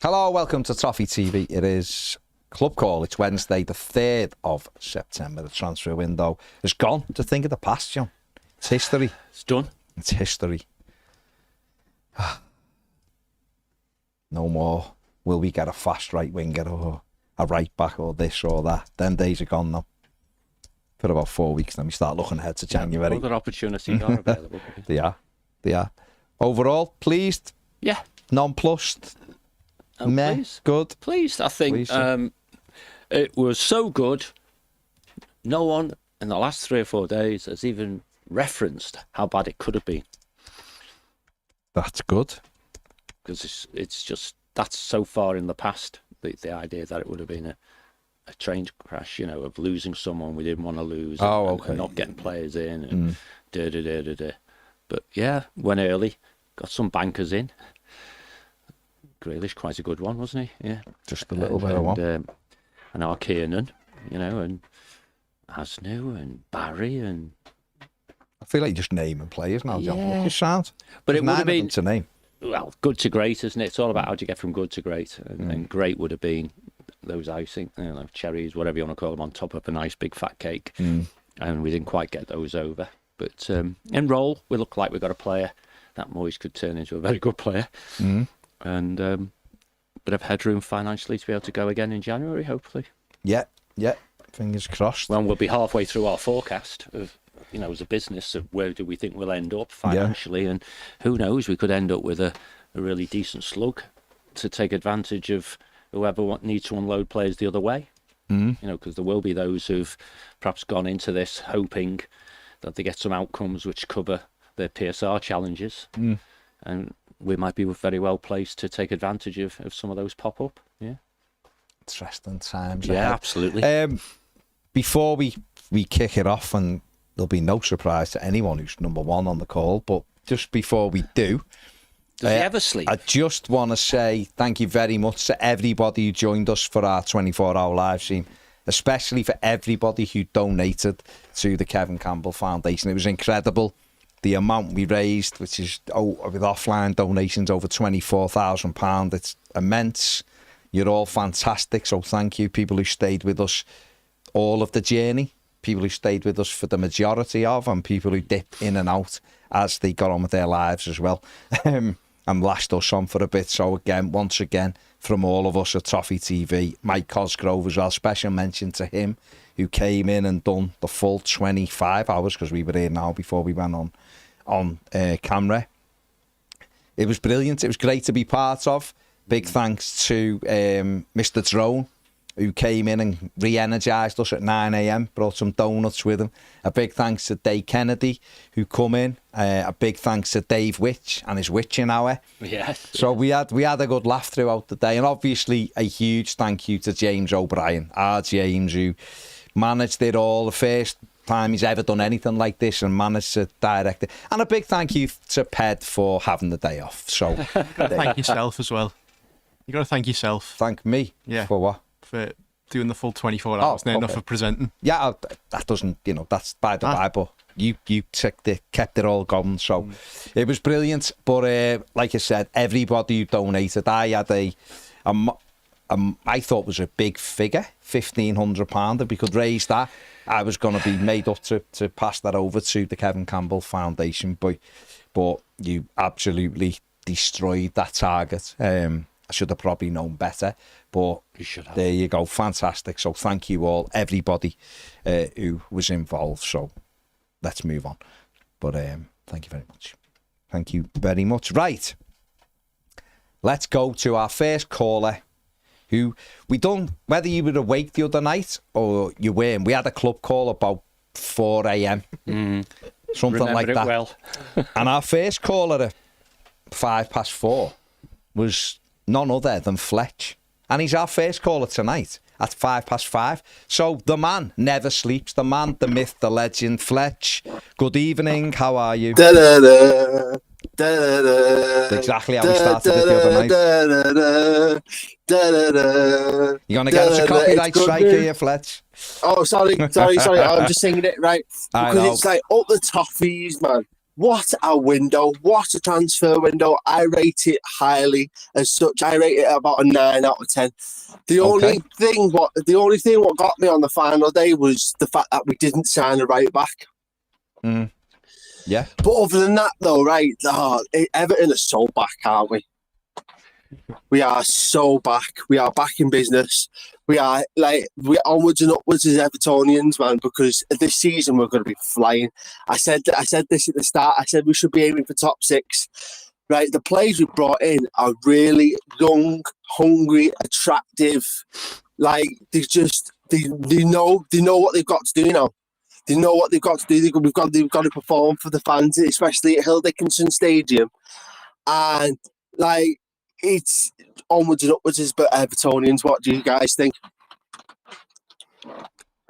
Hello, welcome to Toffee TV. It is Club Call. It's Wednesday, the 3rd of September. The transfer window is gone. To think of the past, John. It's history. It's done. It's history. No more will we get a fast right winger or a right back or this or that. Them days are gone now. For about 4 weeks, then we start looking ahead to January. Other opportunities are available. They are. Overall, pleased? Yeah. Nonplussed? Meh? Pleased. Good? Pleased, I think. Pleased, it was so good. No one in the last 3 or 4 days has even referenced how bad it could have been. That's good. Because it's just, that's so far in the past, the idea that it would have been a train crash, of losing someone we didn't want to lose. And not getting players in. And But yeah, went early, got some bankers in. Grealish, quite a good one, wasn't he? Yeah. Just a little bit of one. And our Kiernan, and Asnu and Barry and... I feel like you're just naming players now, John. Yeah. Look at sound. But it would have been... to name. Well, good to great, isn't it? It's all about how do you get from good to great. And great would have been those icing, cherries, whatever you want to call them, on top of a nice big fat cake. And we didn't quite get those over. But in roll, we look like we've got a player that Moyes could turn into a very good player. And bit of headroom financially to be able to go again in January, hopefully. Yeah. Fingers crossed. Well, we'll be halfway through our forecast of, as a business, of where do we think we'll end up financially. And who knows, we could end up with a really decent slug to take advantage of whoever needs to unload players the other way. Because there will be those who've perhaps gone into this hoping that they get some outcomes which cover their PSR challenges. And we might be very well placed to take advantage of some of those pop up. Yeah. Interesting times. Yeah, ahead. Absolutely. Before we kick it off, and there'll be no surprise to anyone who's number one on the call, but just before we do, does he ever sleep? I just want to say thank you very much to everybody who joined us for our 24-hour live stream, especially for everybody who donated to the Kevin Campbell Foundation. It was incredible. The amount we raised, which is with offline donations over £24,000, it's immense. You're all fantastic, so thank you, people who stayed with us all of the journey, people who stayed with us for the majority of, and people who dipped in and out as they got on with their lives as well, and lashed us on for a bit. So again, once again, from all of us at Toffee TV, Mike Cosgrove as well, special mention to him, who came in and done the full 25 hours, because we were here now before we went on camera. It was brilliant. It was great to be part of. Big thanks to Mr. Drone, who came in and re-energised us at 9 a.m, brought some donuts with him. A big thanks to Dave Kennedy, who come in. A big thanks to Dave Witch and his witching hour. Yes. So we had a good laugh throughout the day. And obviously a huge thank you to James O'Brien, our James, who managed it all. The first time he's ever done anything like this and managed to direct it. And a big thank you to Ped for having the day off. So thank yourself as well. You got to thank yourself. Thank me? Yeah. For what? For doing the full 24 hours. Not enough for presenting. Yeah, that doesn't, that's by the by, but you kept it all going. So it was brilliant. But like I said, everybody who donated, I had I thought was a big figure, £1,500. If we could raise that, I was going to be made up to pass that over to the Kevin Campbell Foundation. But you absolutely destroyed that target. I should have probably known better, but there you go. Fantastic. So thank you all, everybody who was involved. So let's move on. But thank you very much. Thank you very much. Right. Let's go to our first caller, who we done, whether you were awake the other night or you weren't. We had a club call about 4 a.m. Something Remember like that. Well. And our first caller at 4:05 was none other than Fletch. And he's our first caller tonight at 5:05. So the man never sleeps. The man, the myth, the legend, Fletch. Good evening. How are you? Da-da-da, da-da-da, Exactly how we started it the other night. Da-da-da, You're going to get us a copyright it's strike here, Oh, sorry. I'm just singing it right. I Because know. it's like up the Toffees, man. what a window! What a transfer window! I rate it highly as such. I rate it about a 9 out of 10. The only thing what got me on the final day was the fact that we didn't sign a right back. Yeah. But other than that, though, right? Everton are so back, aren't we? We are so back. We are back in business. We're onwards and upwards as Evertonians, man, because this season we're going to be flying. I said this at the start. I said we should be aiming for top 6. Right, the players we brought in are really young, hungry, attractive. Like they know what they've got to do now. They know what they've got to do. They've got to perform for the fans, especially at Hill Dickinson Stadium, and like. It's onwards and upwards as Evertonians. What do you guys think?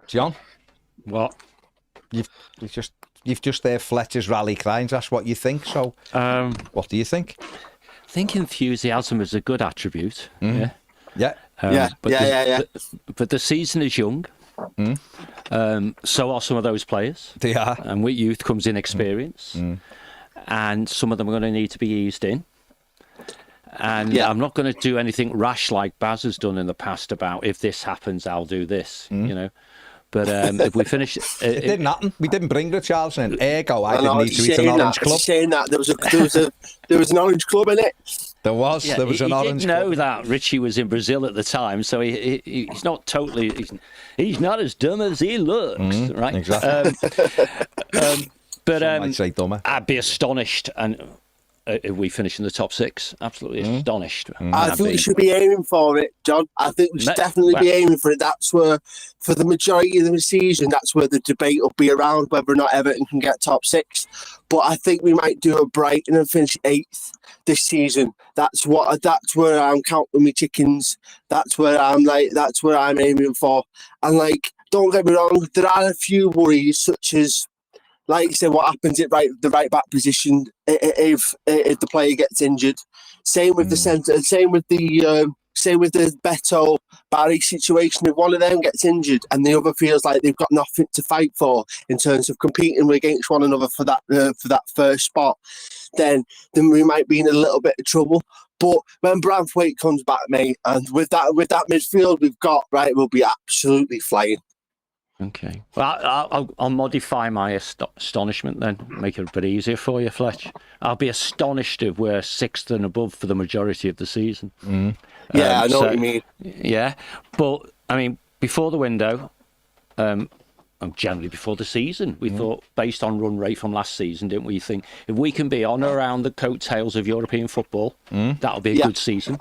John? What? You've just heard Fletcher's rally cries. That's what you think. So, what do you think? I think enthusiasm is a good attribute. Yeah. But the season is young. So are some of those players. They are. And with youth comes in experience. And some of them are going to need to be eased in. And I'm not going to do anything rash like Baz has done in the past about if this happens, I'll do this, you know. But if we finish... it didn't happen. We didn't bring Richarlison in. Ergo, I didn't need to eat an orange club. Saying that, there was an orange club in it. There was an orange club. He didn't know that Richie was in Brazil at the time, so he's not totally... He's not as dumb as he looks, right? Exactly. But I'd say dumber. I'd be astonished and... if we finish in the top 6, absolutely astonished. I think we should be aiming for it, John. I think we should definitely be aiming for it. That's where, for the majority of the season, that's where the debate will be around whether or not Everton can get top 6. But I think we might do a Brighton and finish 8th this season. That's where I'm counting my chickens. That's where I'm aiming for. And don't get me wrong, there are a few worries such as. Like you said, what happens at the right back position if the player gets injured? Same with the centre. Same with the Beto Barry situation. If one of them gets injured and the other feels like they've got nothing to fight for in terms of competing against one another for that first spot, then we might be in a little bit of trouble. But when Branthwaite comes back, mate, and with that midfield we've got, right, we'll be absolutely flying. Okay. Well, I'll modify my astonishment then, make it a bit easier for you, Fletch. I'll be astonished if we're 6th and above for the majority of the season. Yeah, I know what you mean. Yeah, but I mean, before the window, generally before the season, we thought, based on run rate from last season, didn't we think if we can be on or around the coattails of European football, that'll be a good season.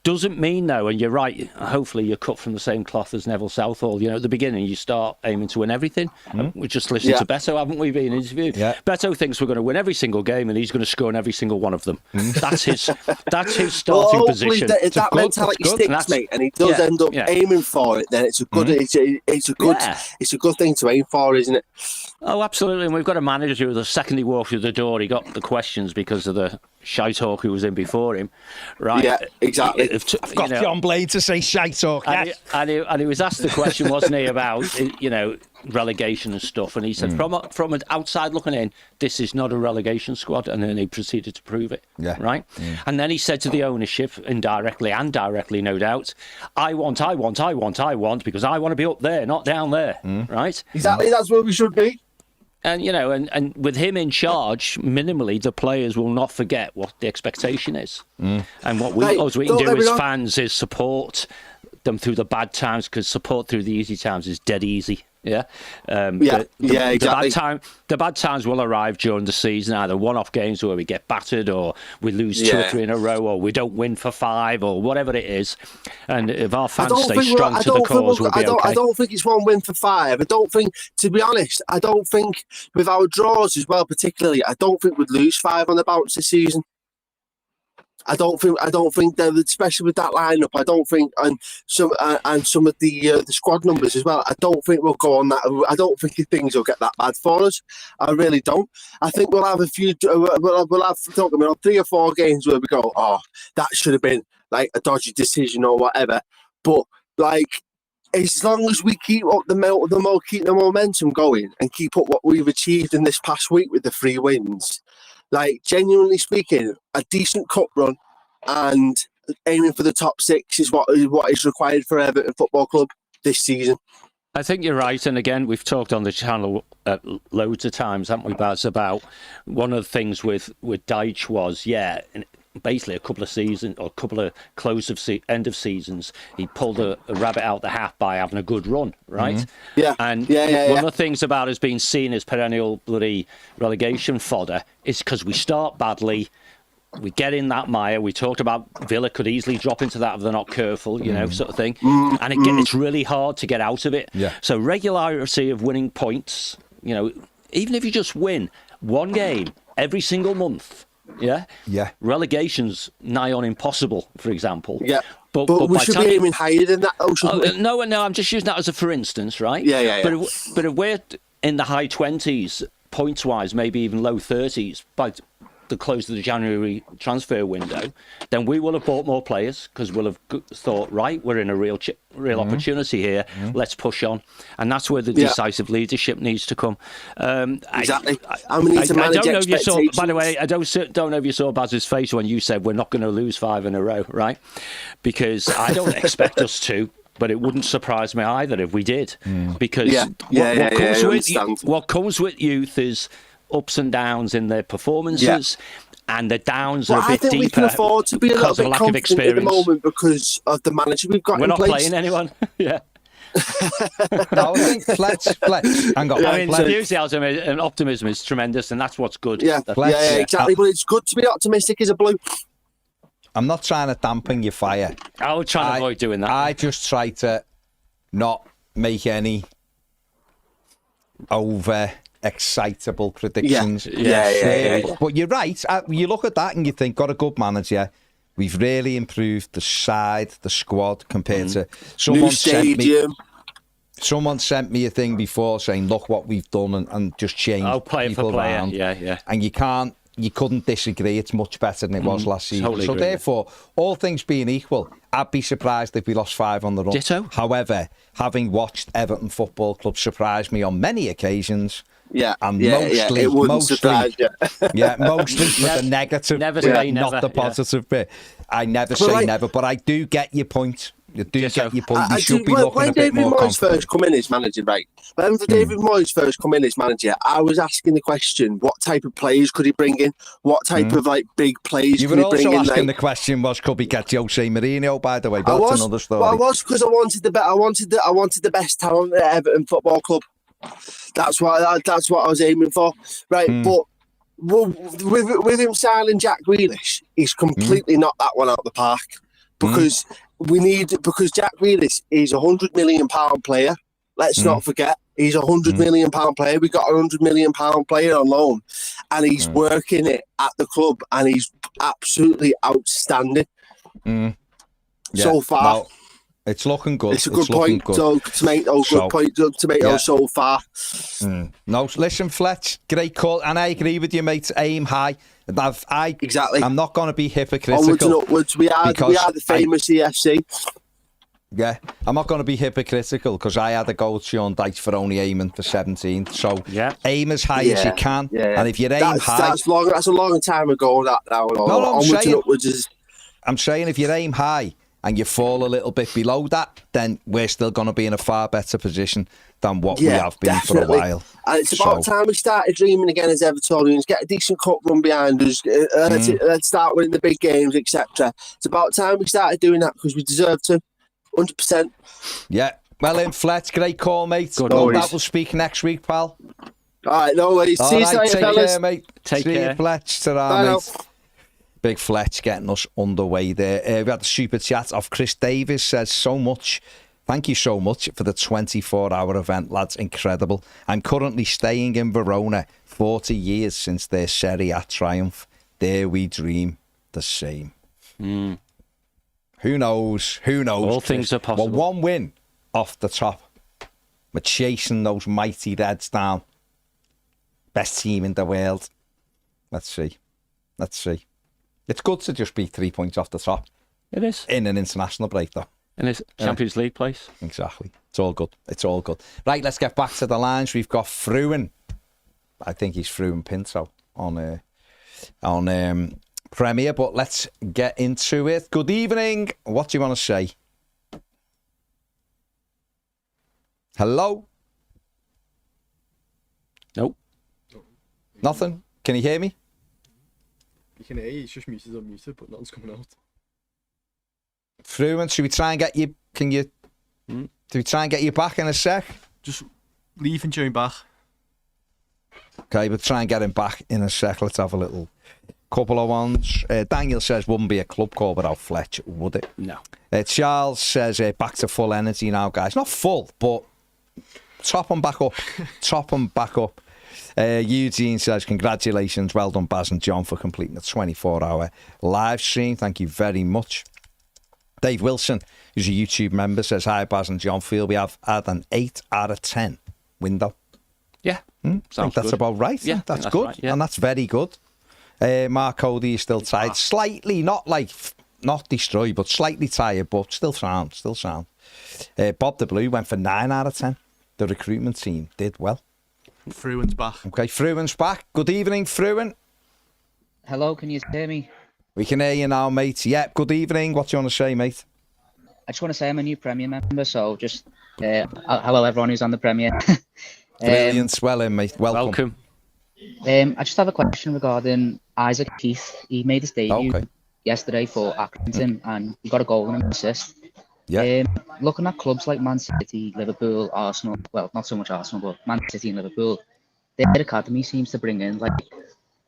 Doesn't mean, though, and you're right, hopefully you're cut from the same cloth as Neville Southall. You know, at the beginning, you start aiming to win everything. We just listened to Beto, haven't we, being interviewed? Beto thinks we're going to win every single game and he's going to score in every single one of them. That's his starting position. If that mentality sticks, mate, and he does end up aiming for it, then it's a good it's a good thing to aim for, isn't it? Oh, absolutely. And we've got a manager who, the second he walked through the door, he got the questions because of the shite talk who was in before him, right? Yeah, exactly. I've got John Blade to say shite talk. And he was asked the question, wasn't he, about relegation and stuff, and he said from an outside looking in, this is not a relegation squad, and then he proceeded to prove it. Right. And then he said to the ownership, indirectly and directly, no doubt, I want because I want to be up there, not down there. Right. Exactly. That's where we should be. And and with him in charge, minimally, the players will not forget what the expectation is. And what we can do as fans is support them through the bad times, because support through the easy times is dead easy. Exactly. The bad times will arrive during the season, either one-off games where we get battered, or we lose 2 or 3 in a row, or we don't win for 5, or whatever it is. And if our fans stay strong to the cause, we'll be okay. I don't think it's 1 win for 5. I don't think, to be honest, with our draws as well, particularly, I don't think we'd lose 5 on the bounce this season. I don't think that, especially with that lineup, I don't think, and some of the squad numbers as well, I don't think we'll go on that. I don't think things will get that bad for us. I really don't. I think we'll have a few. We'll have 3 or 4 games where we go, oh, that should have been like a dodgy decision or whatever. But as long as we keep up keep the momentum going and keep up what we've achieved in this past week with the 3 wins, Like, genuinely speaking, a decent cup run and aiming for the top 6 is what is required for Everton Football Club this season. I think you're right, and again, we've talked on the channel loads of times, haven't we, Baz, about one of the things with Deitch was, basically a couple of seasons or a couple of end of seasons, he pulled a rabbit out the hat by having a good run, right? Mm-hmm. Yeah. And one of the things about us being seen as perennial bloody relegation fodder is because we start badly. We get in that mire. We talked about Villa could easily drop into that if they're not careful, sort of thing. And it's really hard to get out of it. Yeah. So regularity of winning points, even if you just win one game every single month, relegation's nigh on impossible, for example. Yeah. But we should be aiming higher than that, though, shouldn't we? No, I'm just using that as a for instance, right? Yeah. But if we're in the high 20s, points-wise, maybe even low 30s, by the close of the January transfer window, then we will have bought more players because we'll have thought, right, we're in a real opportunity here. Let's push on, and that's where the decisive leadership needs to come. Exactly. I don't know if you saw. By the way, I don't know if you saw Baz's face when you said we're not going to lose 5 in a row, right? Because I don't expect us to. But it wouldn't surprise me either if we did, because what comes with youth is ups and downs in their performances, and the downs are a bit deeper. I think we can afford to be a little bit confident at the moment because of the manager we've got in place. We're not playing anyone. No, I think Fletch. Hang on. I mean, enthusiasm and optimism is tremendous, and that's what's good. Exactly. But it's good to be optimistic as a blue. I'm not trying to dampen your fire. I would try to avoid doing that. I just try to not make any over excitable predictions. But you're right. You look at that and you think, got a good manager. We've really improved the side, the squad compared to New stadium. Someone sent me a thing before saying, look what we've done and just changed people around. And you couldn't disagree. It's much better than it was last season. Totally so therefore, all things being equal, I'd be surprised if we lost 5 on the run. Ditto. However, having watched Everton Football Club surprise me on many occasions, mostly, it wouldn't surprise you. Mostly for the negative bit, not the positive bit. I never say never, but I do get your point. You do get your point. You should be looking a bit more confident. When David Moyes first come in as manager, right? When David Moyes first come in as manager, I was asking the question, what type of players could he bring in? What type of big players could he bring in? You were also asking the question, could we get Jose Mourinho, by the way? But that's another story. Well, I was, because I wanted the best talent at Everton Football Club. That's what I was aiming for, right? But with him signing Jack Grealish, he's completely knocked that one out of the park because Jack Grealish is £100 million player. Let's not forget, he's £100 million player. We got a £100 million player on loan, and he's working it at the club, and he's absolutely outstanding so far. No. It's looking good. It's a good point, Doug Tomato. Good point, Doug Tomato, so far. No, listen, Fletch, great call. And I agree with you, mate. Aim high. Exactly. I'm not going to be hypocritical. Onwards and upwards. We are the famous EFC. Yeah, I'm not going to be hypocritical because I had a goal at Sean Dyche for only aiming for 17th. So aim as high as you can. And if you aim high... That's a long time ago, that now. I'm saying if you aim high and you fall a little bit below that, then we're still going to be in a far better position than what we have been for a while. And it's about time we started dreaming again as Evertonians, get a decent cup run behind us, let's start winning the big games, etc. It's about time we started doing that because we deserve to, 100%. Yeah. Well then, Fletch, great call, mate. That will speak next week, pal. All right, no worries. See you later, fellas. Take care, mate. Take care. See you, Fletch. Ta-ra, mate. Big Fletch getting us underway there. We had a super chat of Chris Davis, says thank you so much for the 24-hour event, lads. Incredible. I'm currently staying in Verona, 40 years since their Serie A triumph. Dare we dream the same? Who knows? All things are possible. Well, one win off the top. We're chasing those mighty Reds down. Best team in the world. Let's see. It's good to just be 3 points off the top. It is. In an international break, though. In a Champions League place. Exactly. It's all good. Right, let's get back to the lines. We've got Fruin. I think he's Fruin Pinto on on Premier, but let's get into it. Good evening. What do you want to say? Hello? Nope. Nothing? Can you hear me? You can hear you, it's just muted unmuted, but nothing's coming out. Fruin, should we try and get you... Can you... Do we try and get you back in a sec? Just leave and join back. Okay, we'll try and get him back in a sec. Let's have a little couple of ones. Daniel says, wouldn't be a club call without Fletch, would it? No. Charles says, back to full energy now, guys. Not full, but top them back up. Top them back up. Eugene says, congratulations. Well done, Baz and John, for completing the 24-hour live stream. Thank you very much. Dave Wilson, who's a YouTube member, says, hi, Baz and John. Feel we have had an 8 out of 10 window. Yeah. I think that's good. about right. Yeah, that's good. right, yeah. And that's very good. Mark Cody is still tired. Slightly, not destroyed, but slightly tired, but still sound. Bob the Blue went for 9 out of 10. The recruitment team did well. Fruin's back. Okay, Fruin's back. Good evening, Fruin. Hello, can you hear me? We can hear you now, mate. Yeah, good evening. What do you want to say, mate? I just want to say I'm a new Premier member, so just hello everyone who's on the Premier. Brilliant. Well in, mate. Welcome. I just have a question regarding Isaac Keith. He made his debut yesterday for Accrington and he got a goal and an assist. Yeah. Looking at clubs like Man City, Liverpool, Arsenal, well, not so much Arsenal, but Man City and Liverpool, their academy seems to bring in like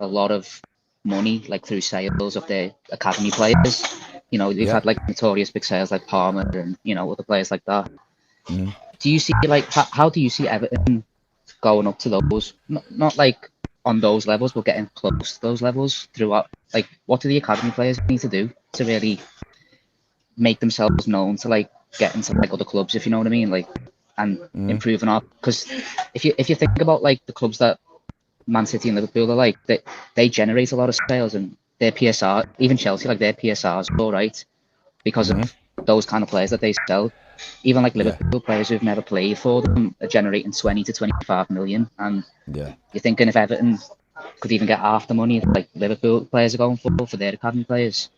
a lot of money, like through sales of their academy players. You know, they've had like notorious big sales like Palmer and, you know, other players like that. Do you see, like, how do you see Everton going up to those, not like on those levels, but getting close to those levels throughout? Like, what do the academy players need to do to really make themselves known to like get into like other clubs, if you know what I mean, like, and improving up? Because if you think about like the clubs that Man City and Liverpool are like, they generate a lot of sales and their PSR, even Chelsea, like their PSRs are all right because of those kind of players that they sell. Even like Liverpool players who've never played for them are generating 20 to 25 million. And you're thinking if Everton could even get half the money like Liverpool players are going for their academy players,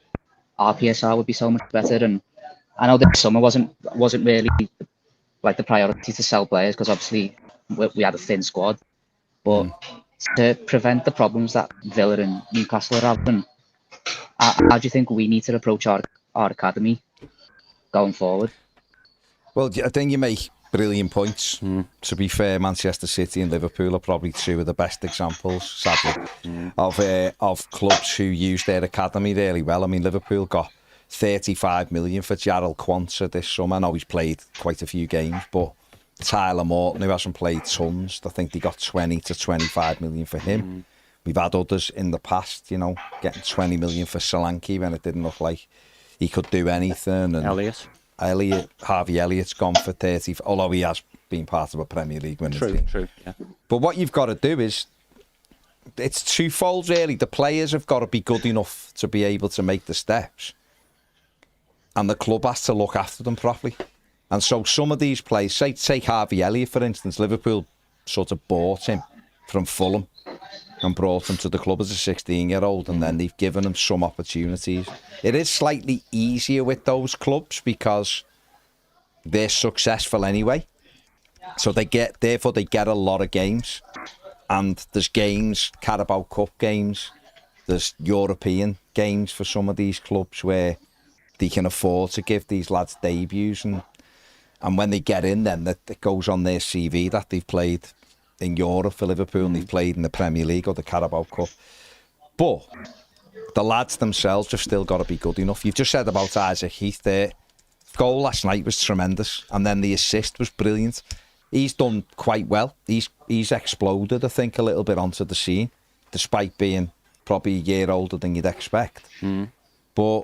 our PSR would be so much better. And I know this summer wasn't really like the priority to sell players because obviously we had a thin squad, but to prevent the problems that Villa and Newcastle are having, how do you think we need to approach our academy going forward? Well, I think you make brilliant points. To be fair, Manchester City and Liverpool are probably two of the best examples, sadly, of clubs who use their academy really well. I mean, Liverpool got 35 million for Jarrell Quansah this summer. I know he's played quite a few games, but Tyler Morton, who hasn't played tons, I think they got 20 to 25 million for him. We've had others in the past, you know, getting 20 million for Solanke when it didn't look like he could do anything. And Harvey Elliott's gone for 30, although he has been part of a Premier League winning team. True, yeah. But what you've got to do is, it's twofold really. The players have got to be good enough to be able to make the steps, and the club has to look after them properly. And so some of these players, say take Harvey Elliott for instance, Liverpool sort of bought him from Fulham and brought him to the club as a 16-year-old, and then they've given him some opportunities. It is slightly easier with those clubs because they're successful anyway. So therefore they get a lot of games. And there's games, Carabao Cup games, there's European games for some of these clubs where they can afford to give these lads debuts, and when they get in, then it goes on their CV that they've played in Europe for Liverpool and they've played in the Premier League or the Carabao Cup. But the lads themselves have still got to be good enough. You've just said about Isaac Heath there. Goal last night was tremendous, and then the assist was brilliant. He's done quite well. He's exploded, I think, a little bit onto the scene, despite being probably a year older than you'd expect. But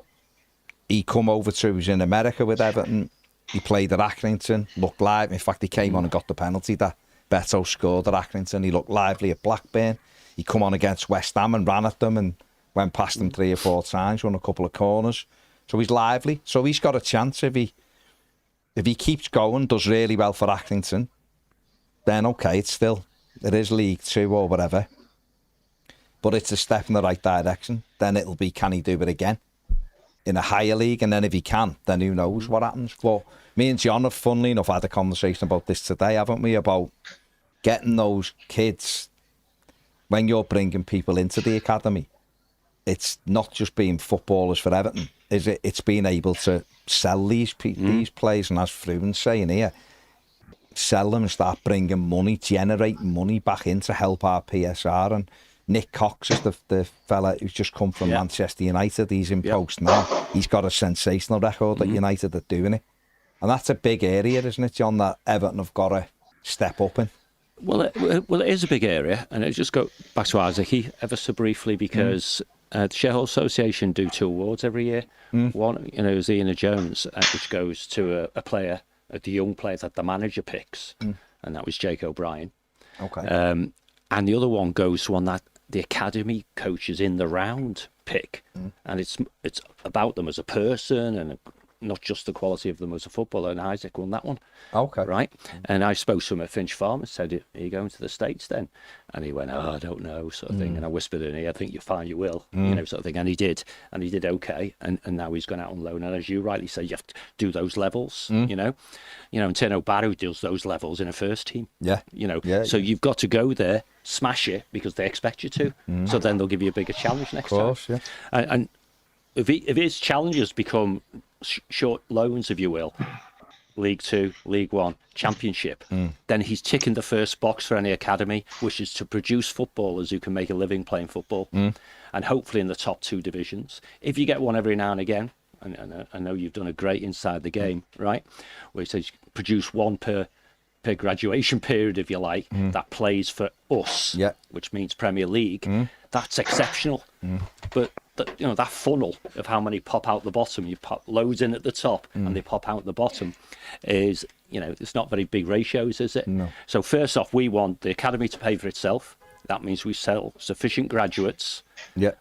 he come over to, he was in America with Everton. He played at Accrington, looked live. In fact, he came on and got the penalty that Beto scored at Accrington. He looked lively at Blackburn. He come on against West Ham and ran at them and went past them 3 or 4 times, won a couple of corners. So he's lively. So he's got a chance if he keeps going, does really well for Accrington, then okay, it is League 2 or whatever. but it's a step in the right direction. Then it'll be, can he do it again in a higher league? And then if he can, then who knows what happens. But me and John have, funnily enough, had a conversation about this today, haven't we? About getting those kids, when you're bringing people into the academy, it's not just being footballers for Everton, is it? It's being able to sell these players, and as Fruin's saying here, sell them and start bringing money, generate money back in to help our PSR. And Nick Cox is the fella who's just come from Manchester United. He's in post now. He's got a sensational record at United at doing it. And that's a big area, isn't it, John, that Everton have got to step up in? Well, it is a big area, and it just go back to Isaac ever so briefly, because the Shareholders Association do 2 awards every year. One, is Ian Jones, which goes to a player, the young player that the manager picks, and that was Jake O'Brien. Okay. And the other one goes to one that the academy coaches in the round pick, and it's about them as a person and not just the quality of them as a footballer. And Isaac won that one. Okay. Right. And I spoke to him at Finch Farm and said, "Are you going to the States then?" And he went, "Oh, I don't know," sort of thing. And I whispered in here, "I think you'll find you will," sort of thing. And he did okay. And now he's gone out on loan. And as you rightly say, you have to do those levels, and Tino Barrow does those levels in a first team. So you've got to go there, smash it, because they expect you to. So then they'll give you a bigger challenge next time. Yeah. And if his challenges become short loans, if you will, League Two, League One, Championship, then he's ticking the first box for any academy, which is to produce footballers who can make a living playing football, and hopefully in the top 2 divisions. If you get one every now and again, and I know you've done a great Inside the Game, right, where he says produce one per graduation period, if you like, that plays for us, which means Premier League, that's exceptional. But that funnel of how many pop out the bottom, you pop loads in at the top and they pop out the bottom, is, it's not very big ratios, is it? No. So first off, we want the academy to pay for itself. That means we sell sufficient graduates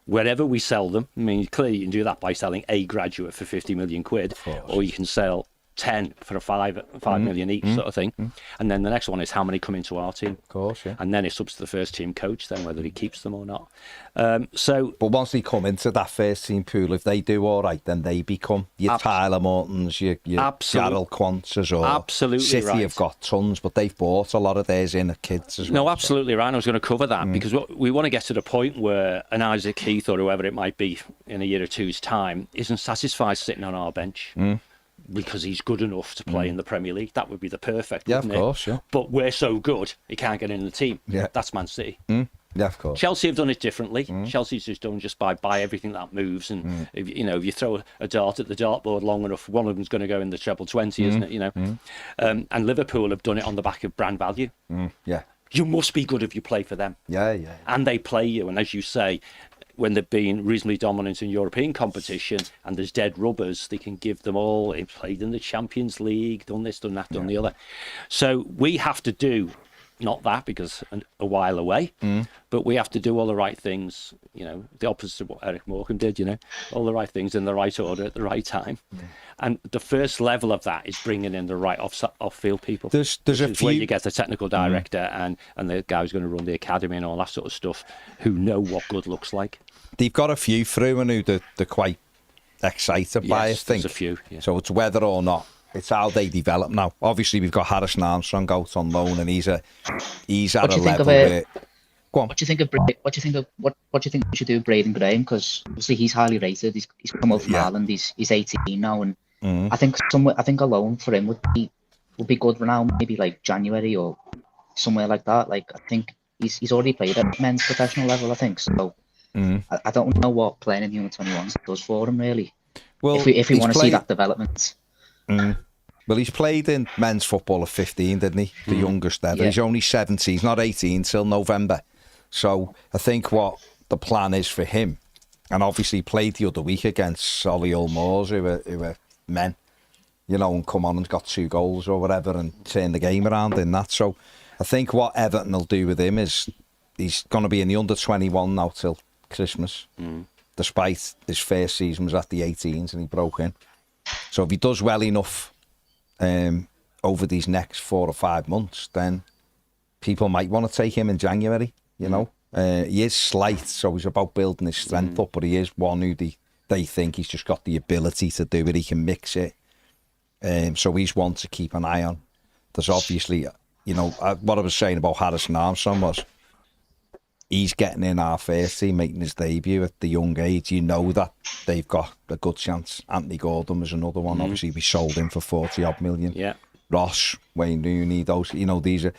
wherever we sell them. I mean, clearly you can do that by selling a graduate for 50 million quid, or you can sell 10 for a 5 million each, sort of thing. And then the next one is how many come into our team. Of course, yeah. And then it's up to the first team coach then whether he keeps them or not. But once they come into that first team pool, if they do all right, then they become your Tyler Mortons, your Jarrell Quantzes, or absolutely City right. have got tons, but they've bought a lot of theirs in at kids as well. No, absolutely right. I was going to cover that because we want to get to the point where an Isaac Heath or whoever it might be in a year or two's time isn't satisfied sitting on our bench. Because he's good enough to play in the Premier League. That would be the perfect, wouldn't it? Course, yeah. But we're so good, he can't get in the team. Yeah. That's Man City. Yeah, of course. Chelsea have done it differently. Chelsea's just done just by buy everything that moves, and if you throw a dart at the dartboard long enough, one of them's going to go in the treble 20, isn't it? And Liverpool have done it on the back of brand value. Yeah. You must be good if you play for them. Yeah. And they play you, and as you say, when they've been reasonably dominant in European competition and there's dead rubbers, they can give them all. They played in the Champions League, done this, done that, done the other. So we have to do, not that because a while away, but we have to do all the right things, the opposite of what Eric Morecambe did, all the right things in the right order at the right time. And the first level of that is bringing in the right off-field people. There's a few... where you get the technical director and the guy who's going to run the academy and all that sort of stuff who know what good looks like. They've got a few through and who they're quite excited by, I think. There's a few, yeah. So it's whether or not, it's how they develop now. Obviously, we've got Harrison Armstrong out on loan, and he's at a level where... Go on. What do you think of what do you think we should do with Braden Graham? Because obviously he's highly rated. He's come out from Ireland. He's 18 now, and I think a loan for him would be good for now. Maybe like January or somewhere like that. Like I think he's already played at men's professional level. I think so. I don't know what playing in the under-21s does for him really. Well, if we want to see that development. Well, he's played in men's football at 15, didn't he? The youngest ever. Yeah. He's only 17. He's not 18 till November. So I think what the plan is for him, and obviously played the other week against Solihull Moors, who were men, and come on and got 2 goals or whatever and turn the game around in that. So I think what Everton will do with him is he's going to be in the under-21 now till Christmas, despite his first season was at the 18s and he broke in. So if he does well enough over these next 4 or 5 months, then people might want to take him in January, He is slight, so he's about building his strength up, but he is one who they think he's just got the ability to do it. He can mix it. So he's one to keep an eye on. There's obviously, what I was saying about Harrison Armstrong was he's getting in our first team, making his debut at the young age. You know that they've got a good chance. Anthony Gordon was another one. Obviously, we sold him for 40-odd million. Yeah. Ross, Wayne Rooney, those, these are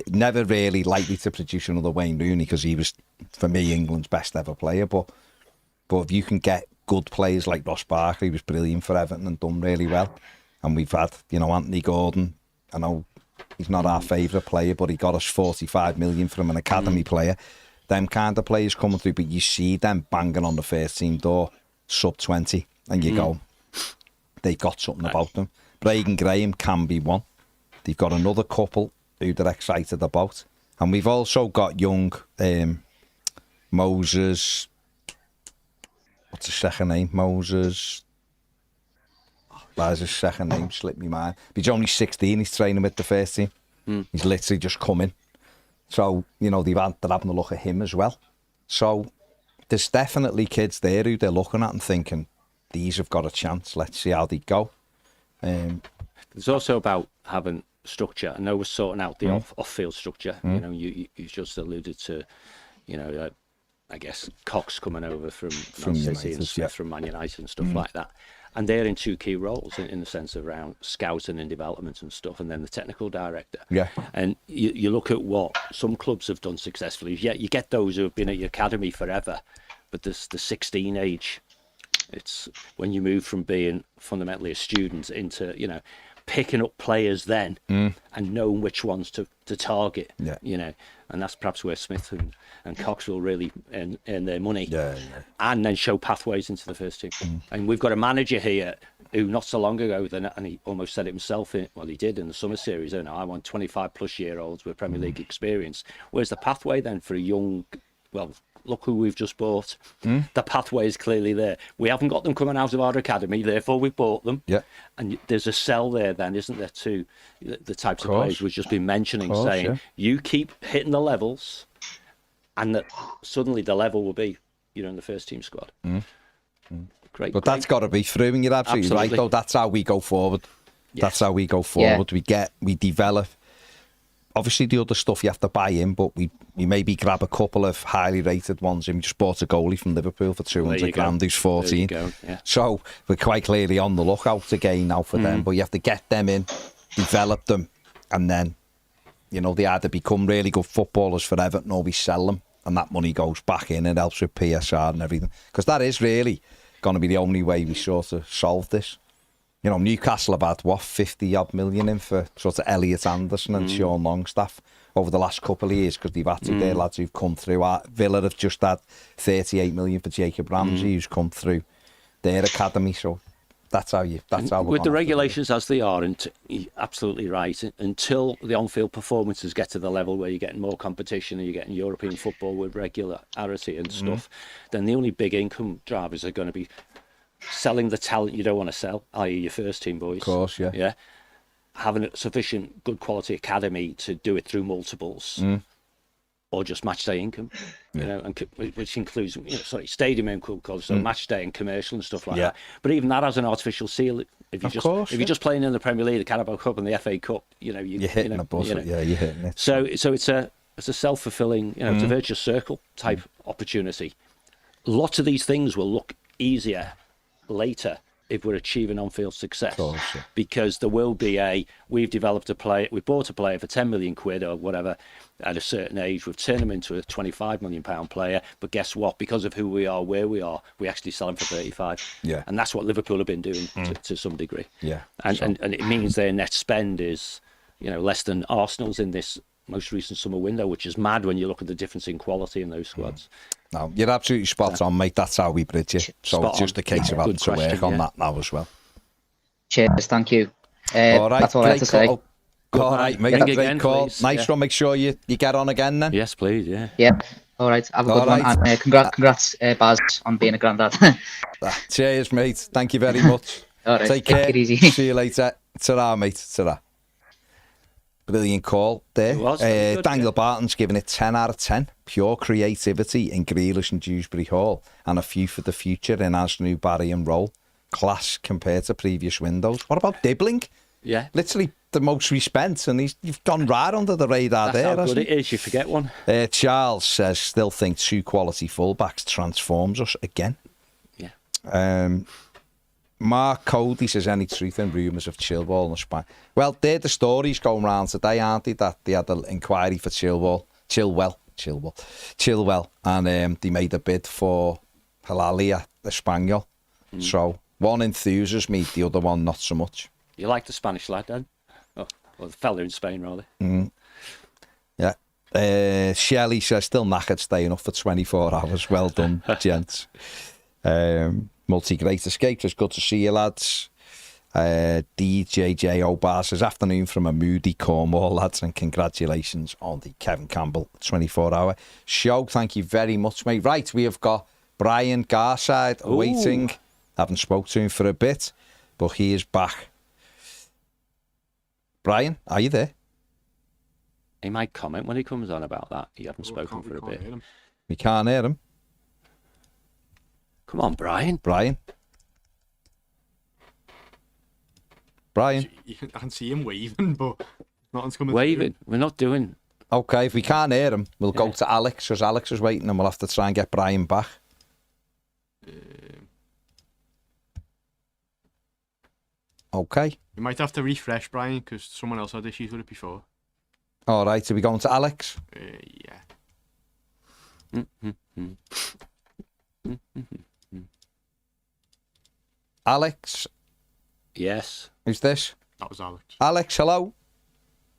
never really likely to produce another Wayne Rooney because he was, for me, England's best ever player. But if you can get good players like Ross Barkley, was brilliant for Everton and done really well. And we've had, Anthony Gordon. I know he's not our favourite player, but he got us 45 million from an academy player. Them kind of players coming through, but you see them banging on the first team door, sub 20, and you go, they've got something about them. Braden Graham can be one. They've got another couple who they're excited about. And we've also got young Moses. What's his second name? Moses. Where's his second name? Slipped me mind. He's only 16. He's training with the first team. He's literally just coming. So, they're having a look at him as well. So there's definitely kids there who they're looking at and thinking, these have got a chance. Let's see how they go. There's also about having structure. I know we're sorting out the off-field structure. You just alluded to, I guess Cox coming over from Man City and Smith from Man United and stuff like that. And they're in two key roles in the sense of around scouting and development and stuff, and then the technical director. Yeah. And you look at what some clubs have done successfully. Yeah, you get those who have been at your academy forever, but there's the 16 age. It's when you move from being fundamentally a student into, picking up players then and knowing which ones to target, and that's perhaps where Smith and Cox will really earn their money, and then show pathways into the first team. And we've got a manager here who not so long ago, and he almost said it himself, he did in the summer series, I want 25 plus year olds with Premier League experience. Where's the pathway then for a young, look who we've just bought. The pathway is clearly there. We haven't got them coming out of our academy, therefore we've bought them. Yeah. And there's a sell there then, isn't there, to the types of players we've just been mentioning, saying, you keep hitting the levels, and that suddenly the level will be, in the first team squad. Great. But that's got to be through, and you're absolutely right, though. That's how we go forward. That's how we go forward. We develop. Obviously, the other stuff you have to buy in, but we maybe grab a couple of highly rated ones. And we just bought a goalie from Liverpool for 200 grand, who's 14. So we're quite clearly on the lookout again now for them. But you have to get them in, develop them, and then, they either become really good footballers for Everton or we sell them. And that money goes back in and helps with PSR and everything. Because that is really going to be the only way we sort of solve this. Newcastle have had, 50-odd million in for sort of Elliot Anderson and Sean Longstaff over the last couple of years because they've had to, their lads who've come through. Villa have just had 38 million for Jacob Ramsey, who's come through their academy. So that's how we're with the regulations as they are, and you're absolutely right, until the on-field performances get to the level where you're getting more competition and you're getting European football with regularity and stuff, then the only big income drivers are going to be selling the talent you don't want to sell, i.e. your first team boys. Of course, yeah. Having a sufficient good quality academy to do it through multiples, or just match day income, and which includes stadium income, so match day and commercial and stuff like that. But even that has an artificial seal. If you're just playing in the Premier League, the Carabao Cup and the FA Cup, you're hitting a buzz. You're hitting it. So it's a self-fulfilling, it's a virtuous circle type opportunity. Lots of these things will look easier later if we're achieving on-field success, because there will be we've developed a player, we bought a player for 10 million quid or whatever at a certain age, we've turned him into a 25 million pound player, but guess what, because of who we are, where we are, we actually sell him for 35. And that's what Liverpool have been doing to some degree. And it means their net spend is less than Arsenal's in this most recent summer window, which is mad when you look at the difference in quality in those squads. No, you're absolutely spot on, mate. That's how we bridge it. So it's just a case of having to work on that now as well. Cheers, thank you. All right, that's all I have to say. All right, mate. Great call. Please. Nice one. Make sure you get on again then. Yes, please. Yeah. Yeah. All right. Have a good one. And congrats, Baz, on being a granddad. Cheers, mate. Thank you very much. All right. Take care. Take it easy. See you later. Ta-ra, mate. Ta-ra. Brilliant call there. It was very good, Daniel yeah. Barton's giving it 10 out of 10. Pure creativity in Grealish and Dewsbury Hall, and a few for the future in Asnu, Barry and Roll. Class compared to previous windows. What about Dibbling? Yeah. Literally the most we spent, and you've gone right under the radar That's there. how good hasn't it is. You forget one. Charles says, still think 2 quality fullbacks transforms us again. Yeah. Mark Cody says, any truth in rumours of Chilwell and Spain? Well, they're the stories going around today, aren't they? That they had an inquiry for Chilwell, and they made a bid for Hilalia, the Spaniel. So one enthuses me, the other one not so much. You like the Spanish lad, then? Oh, well, the fella in Spain, rather. Yeah. Shelley says, still knackered staying up for 24 hours. Well done, gents. Multi-great escape says, good to see you, lads. DJJ Obar says, afternoon from a moody Cornwall, lads, and congratulations on the Kevin Campbell 24-hour show. Thank you very much, mate. Right, we have got Brien Garside waiting. Haven't spoke to him for a bit, but he is back. Brien, are you there? He might comment when he comes on about that. You haven't spoken for a bit. We can't hear him. Come on, Brien. Brien? I can see him waving, but nothing's coming Waving. We're not doing... Okay, if we can't hear him, we'll go to Alex, because Alex is waiting, and we'll have to try and get Brien back. Okay. You might have to refresh, Brien, because someone else had issues with it before. All right, are we going to Alex? Yeah. Alex? Yes. Who's this? That was Alex. Alex, hello?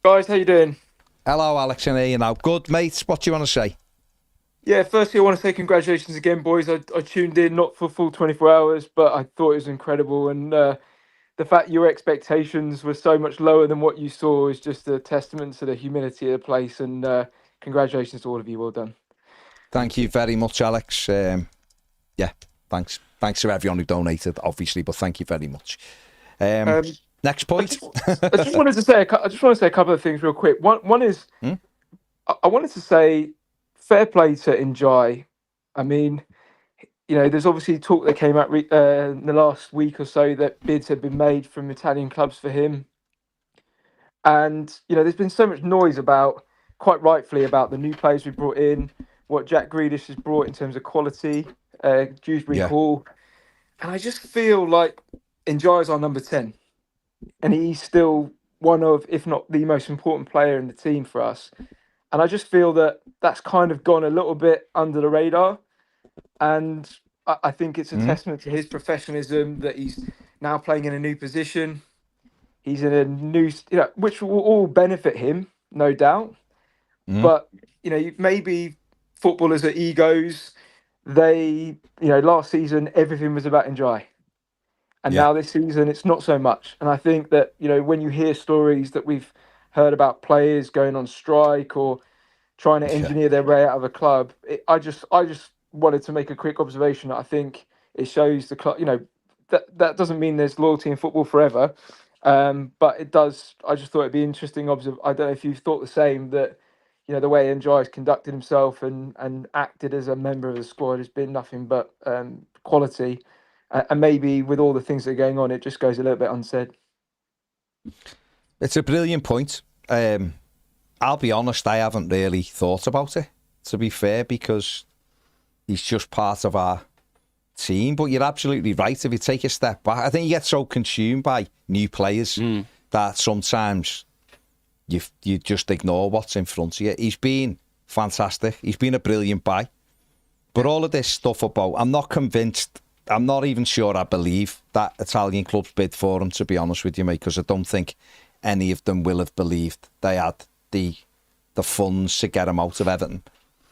Guys, how you doing? Hello, Alex, and you now. Good, mate. What do you want to say? Yeah, firstly, I want to say congratulations again, boys. I tuned in, not for full 24 hours, but I thought it was incredible. And the fact your expectations were so much lower than what you saw is just a testament to the humility of the place. And congratulations to all of you. Well done. Thank you very much, Alex. Yeah, thanks. Thanks to everyone who donated, obviously, but thank you very much. Next point. I just wanted to say a couple of things real quick. One is, I wanted to say, fair play to Njai. I mean, you know, there's obviously talk that came out in the last week or so that bids had been made from Italian clubs for him, and you know, there's been so much noise about, quite rightfully, about the new players we brought in, what Jack Grealish has brought in terms of quality, Dewsbury Hall, and I just feel like Njai is our number 10. And he's still one of, if not the most important player in the team for us. And I just feel that that's kind of gone a little bit under the radar. And I think it's a testament to his professionalism that he's now playing in a new position. He's in a new, you know, which will all benefit him, no doubt. But, you know, maybe footballers are egos. They, you know, last season, everything was about Njai. And now this season, it's not so much. And I think that, you know, when you hear stories that we've heard about players going on strike or trying to engineer their way out of a club, I just wanted to make a quick observation that I think it shows the club, you know, that doesn't mean there's loyalty in football forever. But it does. I just thought it'd be interesting. I don't know if you've thought the same, that, you know, the way Njai has conducted himself and acted as a member of the squad has been nothing but quality. And maybe with all the things that are going on, it just goes a little bit unsaid. It's a brilliant point. I'll be honest, I haven't really thought about it, to be fair, because he's just part of our team. But you're absolutely right. If you take a step back, I think you get so consumed by new players that sometimes you just ignore what's in front of you. He's been fantastic. He's been a brilliant buy. But all of this stuff about, I'm not convinced, I'm not even sure I believe that Italian clubs bid for him, to be honest with you, mate, because I don't think any of them will have believed they had the funds to get him out of Everton.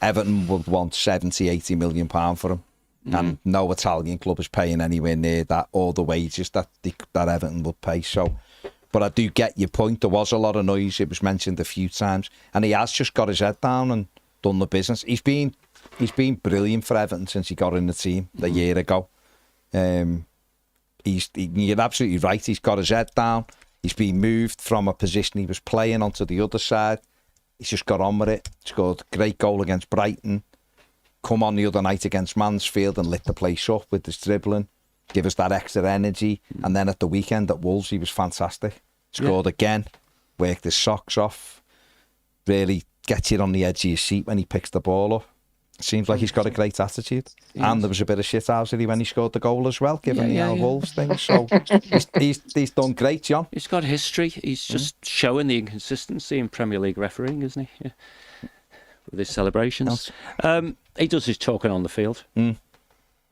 Everton would want 70, 80 million pound for him. And no Italian club is paying anywhere near that, or the wages that Everton would pay. So, but I do get your point. There was a lot of noise. It was mentioned a few times, and he has just got his head down and done the business. He's been brilliant for Everton since he got in the team a year ago. You're absolutely right. He's got his head down. He's been moved from a position he was playing onto the other side. He's just got on with it. Scored a great goal against Brighton. Come on the other night against Mansfield and lit the place up with his dribbling. Give us that extra energy. And then at the weekend at Wolves, he was fantastic. Scored again. Worked his socks off. Really gets you on the edge of your seat when he picks the ball up. Seems like he's got a great attitude. And there was a bit of shithousery when he scored the goal as well, given the Wolves thing. So he's done great, John. He's got history. He's just showing the inconsistency in Premier League refereeing, isn't he? Yeah. With his celebrations. He does his talking on the field.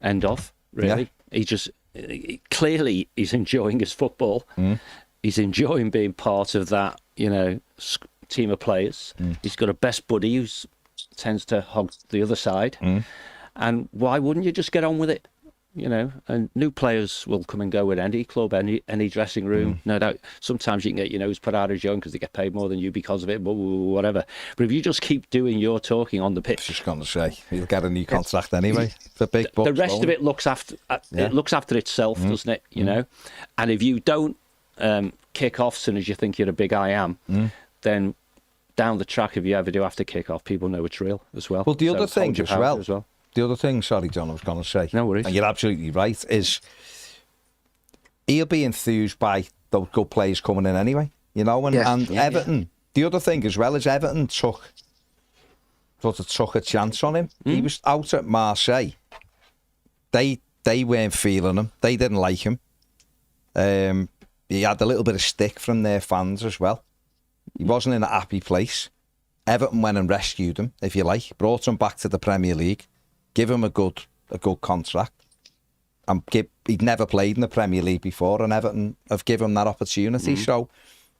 End of, really. Clearly he's enjoying his football. He's enjoying being part of that, team of players. He's got a best buddy who tends to hog the other side. And why wouldn't you just get on with it? And new players will come and go with any club, any dressing room. No doubt. Sometimes you can get your nose put out as young because they get paid more than you because of it, but whatever. But if you just keep doing your talking on the pitch, just going to say he'll get a new contract anyway. The big bucks. The rest of it looks after itself, doesn't it? And if you don't kick off as soon as you think you're a big I am, then down the track, if you ever do have to kick off, people know it's real as well. Well, the other thing as well. The other thing, sorry, John, I was going to say, no worries, and you're absolutely right, is he'll be enthused by those good players coming in anyway, and Everton. The other thing as well is Everton took a chance on him. He was out at Marseille. They weren't feeling him. They didn't like him. He had a little bit of stick from their fans as well. He wasn't in a happy place. Everton went and rescued him, if you like, brought him back to the Premier League. Give him a good contract. And he'd never played in the Premier League before, and Everton have given him that opportunity. So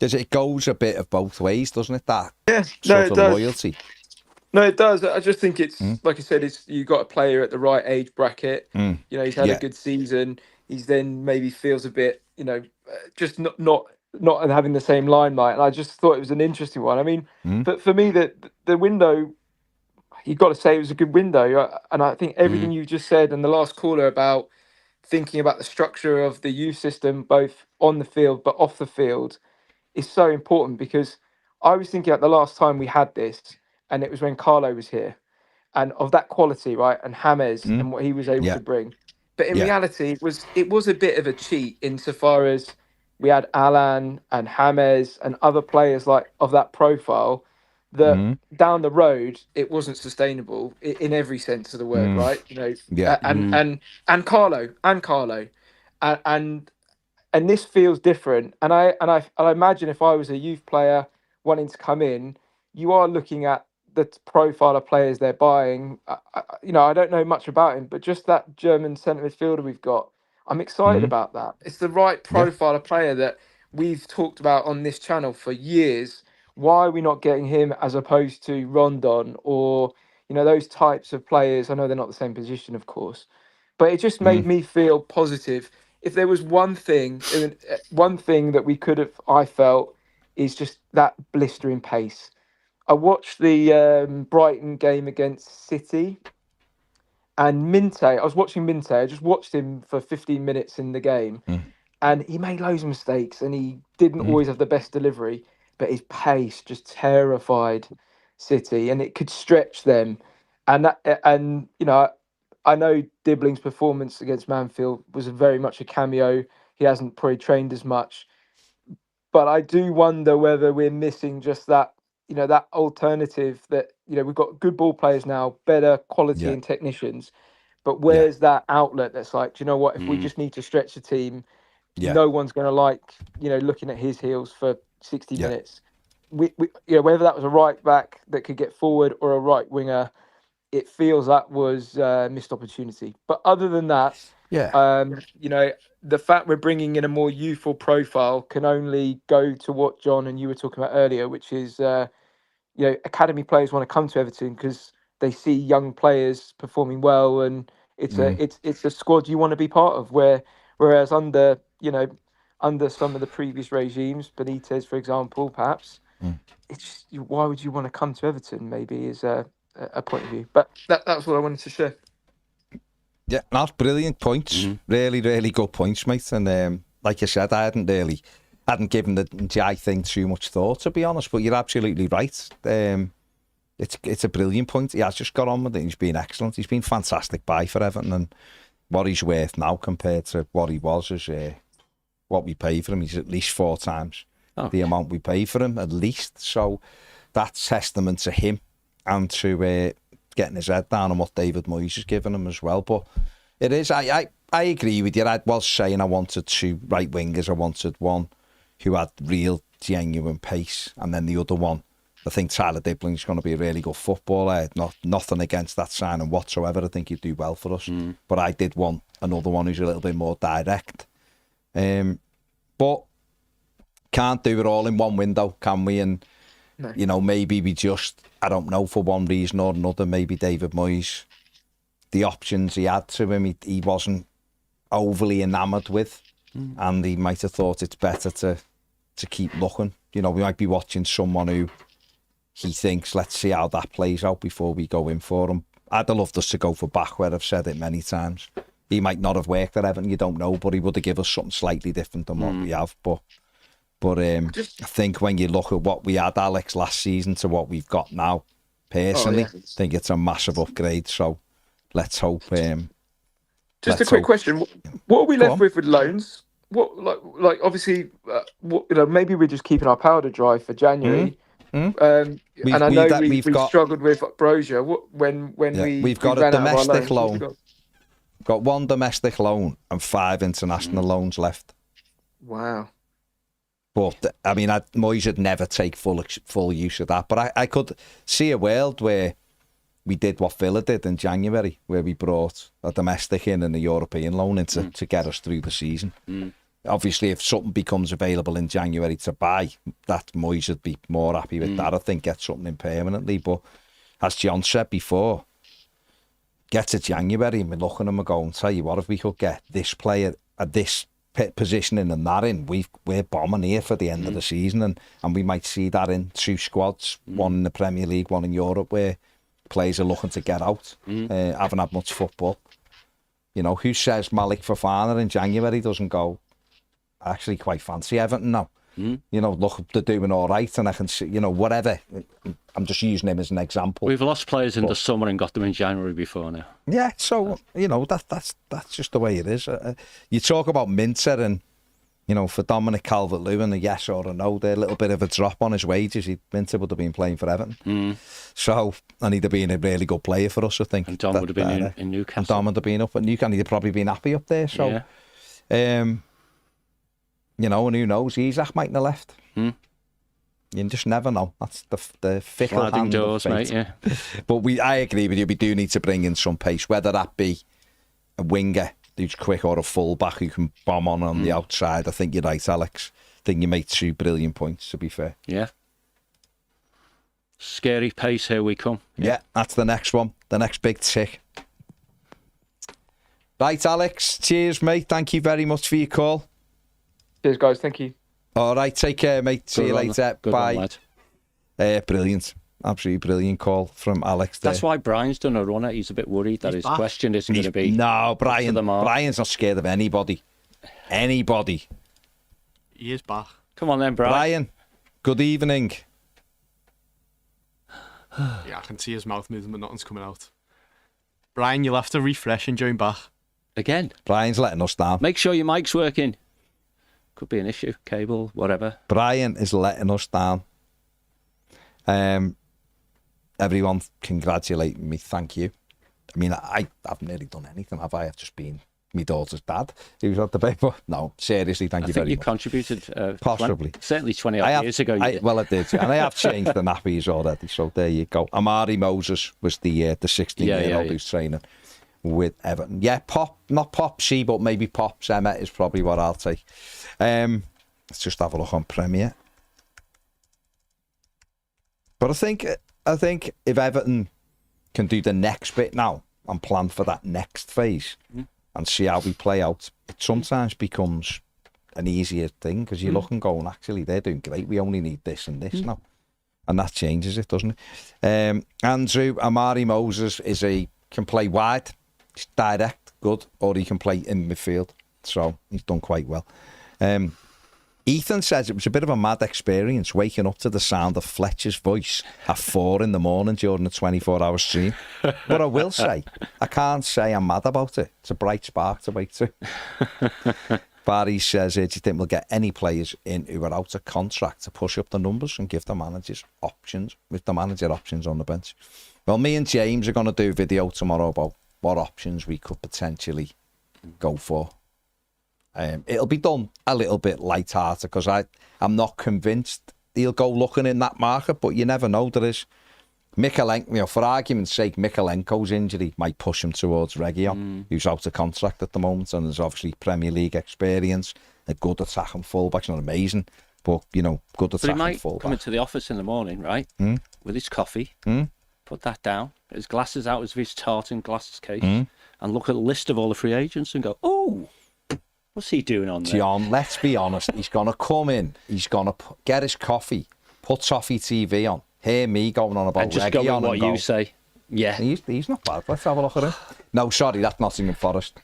it goes a bit of both ways, doesn't it? That sort of loyalty. No, it does. I just think it's like I said. You got a player at the right age bracket. He's had a good season. He's then maybe feels a bit, just not having the same limelight. And I just thought it was an interesting one. I mean, for me, the window. You've got to say it was a good window. And I think everything you just said and the last caller about thinking about the structure of the youth system, both on the field but off the field, is so important, because I was thinking at the last time we had this, and it was when Carlo was here, and of that quality, right? And James and what he was able to bring. But in reality, it was a bit of a cheat insofar as we had Alan and James and other players like of that profile that down the road it wasn't sustainable in every sense of the word, right? And Carlo and this feels different. And I imagine if I was a youth player wanting to come in, you are looking at the profile of players they're buying. I don't know much about him, but just that German centre midfielder we've got, I'm excited about that. It's the right profile of player that we've talked about on this channel for years. Why are we not getting him as opposed to Rondon or, those types of players? I know they're not the same position, of course, but it just made me feel positive. If there was one thing that we could have, I felt, is just that blistering pace. I watched the Brighton game against City, and I was watching Minte. I just watched him for 15 minutes in the game, and he made loads of mistakes, and he didn't always have the best delivery. But his pace just terrified City, and it could stretch them. I know Dibbling's performance against Mansfield was very much a cameo. He hasn't probably trained as much, but I do wonder whether we're missing just that, that alternative that, we've got good ball players now, better quality and technicians, but where's that outlet that's like, do you know what? If we just need to stretch the team, no one's going to like, looking at his heels for 60 minutes. We whether that was a right back that could get forward or a right winger, it feels that was a missed opportunity. But other than that, the fact we're bringing in a more youthful profile can only go to what John and you were talking about earlier, which is academy players want to come to Everton because they see young players performing well, and it's a squad you want to be part of. Whereas under some of the previous regimes, Benitez, for example, perhaps, it's just, why would you want to come to Everton? Maybe is a point of view, but that's what I wanted to share. Yeah, that's brilliant points. Really, really good points, mate. And like you said, I hadn't really hadn't given the Jai thing too much thought, to be honest, but you're absolutely right. It's a brilliant point. He has just got on with it. He's been excellent. He's been fantastic buy for Everton, and what he's worth now compared to what he was is what we pay for him. He's at least 4 times the amount we pay for him, at least. So that's testament to him and to getting his head down on what David Moyes has given him as well. But it is, I agree with you. I was saying I wanted 2 right wingers. I wanted one who had real, genuine pace, and then the other one, I think Tyler Dibling's going to be a really good footballer. Nothing against that signing whatsoever. I think he'd do well for us. But I did want another one who's a little bit more direct. But can't do it all in one window, can we? And, No. you know, maybe we just, I don't know, for one reason or another, maybe David Moyes, the options he had to him, he wasn't overly enamoured with. And he might have thought it's better to keep looking. You know, we might be watching someone who he thinks, let's see how that plays out before we go in for him. I'd have loved us to go for Backwell. I've said it many times. He might not have worked at Everton, you don't know, but he would have given us something slightly different than what we have. But I think when you look at what we had, Alex, last season to what we've got now, personally, I think it's a massive upgrade. So let's hope. Just a quick question: what are we left with loans? What like obviously, you know, maybe we're just keeping our powder dry for January. And I know we've struggled with Brozier. We've got a domestic loan. Got 1 domestic loan and 5 international loans left. Wow. But I mean, Moyes would never take full use of that. But I could see a world where we did what Villa did in January, where we brought a domestic in and a European loan in to get us through the season. Obviously, if something becomes available in January to buy, that Moyes would be more happy with that. I think get something in permanently. But as John said before, get to January and we're looking at him and going, tell you what, if we could get this player at this positioning and that in, we're bombing here for the end of the season, and we might see that in 2 squads, one in the Premier League, one in Europe, where players are looking to get out, haven't had much football. You know, who says Malik Fofana in January doesn't go, I actually quite fancy Everton now. You know, look, they're doing all right, and I can see, you know, whatever. I'm just using him as an example. We've lost players in the summer and got them in January before now. Yeah, so, you know, that's just the way it is. You talk about Minter and, you know, for Dominic Calvert-Lewin, a yes or a no, there's a little bit of a drop on his wages. Minter would have been playing for Everton. So, and he'd have been a really good player for us, I think. And Dom would have been in Newcastle. And Dom would have been up at Newcastle. He'd have probably been happy up there. So, you know, and who knows, Isaac mightn't have left. You just never know. That's the fickle Sliding hand doors, of fate. mate, yeah. But I agree with you, we do need to bring in some pace, whether that be a winger who's quick or a full-back who can bomb on the outside. I think you're right, Alex. I think you made 2 brilliant points, to be fair. Yeah. Scary pace, here we come. Yeah, that's the next one. The next big tick. Right, Alex. Cheers, mate. Thank you very much for your call. Cheers, guys. Thank you. All right, take care, mate. See you later. Bye. Brilliant. Absolutely brilliant call from Alex there. That's why Brian's done a runner. He's a bit worried that his question isn't going to be... No, Brian's not scared of anybody. Anybody. He is back. Come on then, Brian. Brian, good evening. Yeah, I can see his mouth moving, but nothing's coming out. Brian, you'll have to refresh and join back. Again? Brian's letting us down. Make sure your mic's working. Could be an issue, cable, whatever. Brian is letting us down. Everyone congratulating me, thank you. I mean, I haven't really done anything, have I? I've just been my daughter's dad who's at the paper. No, seriously, thank you very much. I think you contributed possibly. Certainly 20 odd years ago. Well, I did, and I have changed the nappies already, so there you go. Amari Moses was the 16-year-old who's training with Everton. Yeah, not Popsy, but maybe Pops Emmett is probably what I'll take. Let's just have a look on Premier. But I think if Everton can do the next bit now and plan for that next phase and see how we play out, it sometimes becomes an easier thing, because you look and go, actually, they're doing great. We only need this and this now. And that changes it, doesn't it? Andrew, Amari Moses can play wide. He's direct, good, or he can play in midfield. So he's done quite well. Ethan says it was a bit of a mad experience waking up to the sound of Fletcher's voice at 4 in the morning during the 24-hour stream. But I will say, I can't say I'm mad about it. It's a bright spark to wake to. Barry says, do you think we'll get any players in who are out of contract to push up the numbers and give the managers options, with the manager options on the bench? Well, me and James are going to do a video tomorrow about what options we could potentially go for. It'll be done a little bit light-hearted because I'm not convinced he'll go looking in that market, but you never know. There is Mikalenko, for argument's sake, Mikalenko's injury might push him towards Region, who's out of contract at the moment, and there's obviously Premier League experience, a good attacking fullback. It's not amazing, but, good attacking fullback. But he might come into the office in the morning, right, with his coffee, put that down, get his glasses out of his tartan glasses case, and look at the list of all the free agents and go, oh, what's he doing on there? John, let's be honest, he's going to come in, he's going to get his coffee, put Toffee TV on, hear me going on about and just Region go with what and you say. Yeah. He's not bad. Let's have a look at him. No, sorry, that's Nottingham Forest.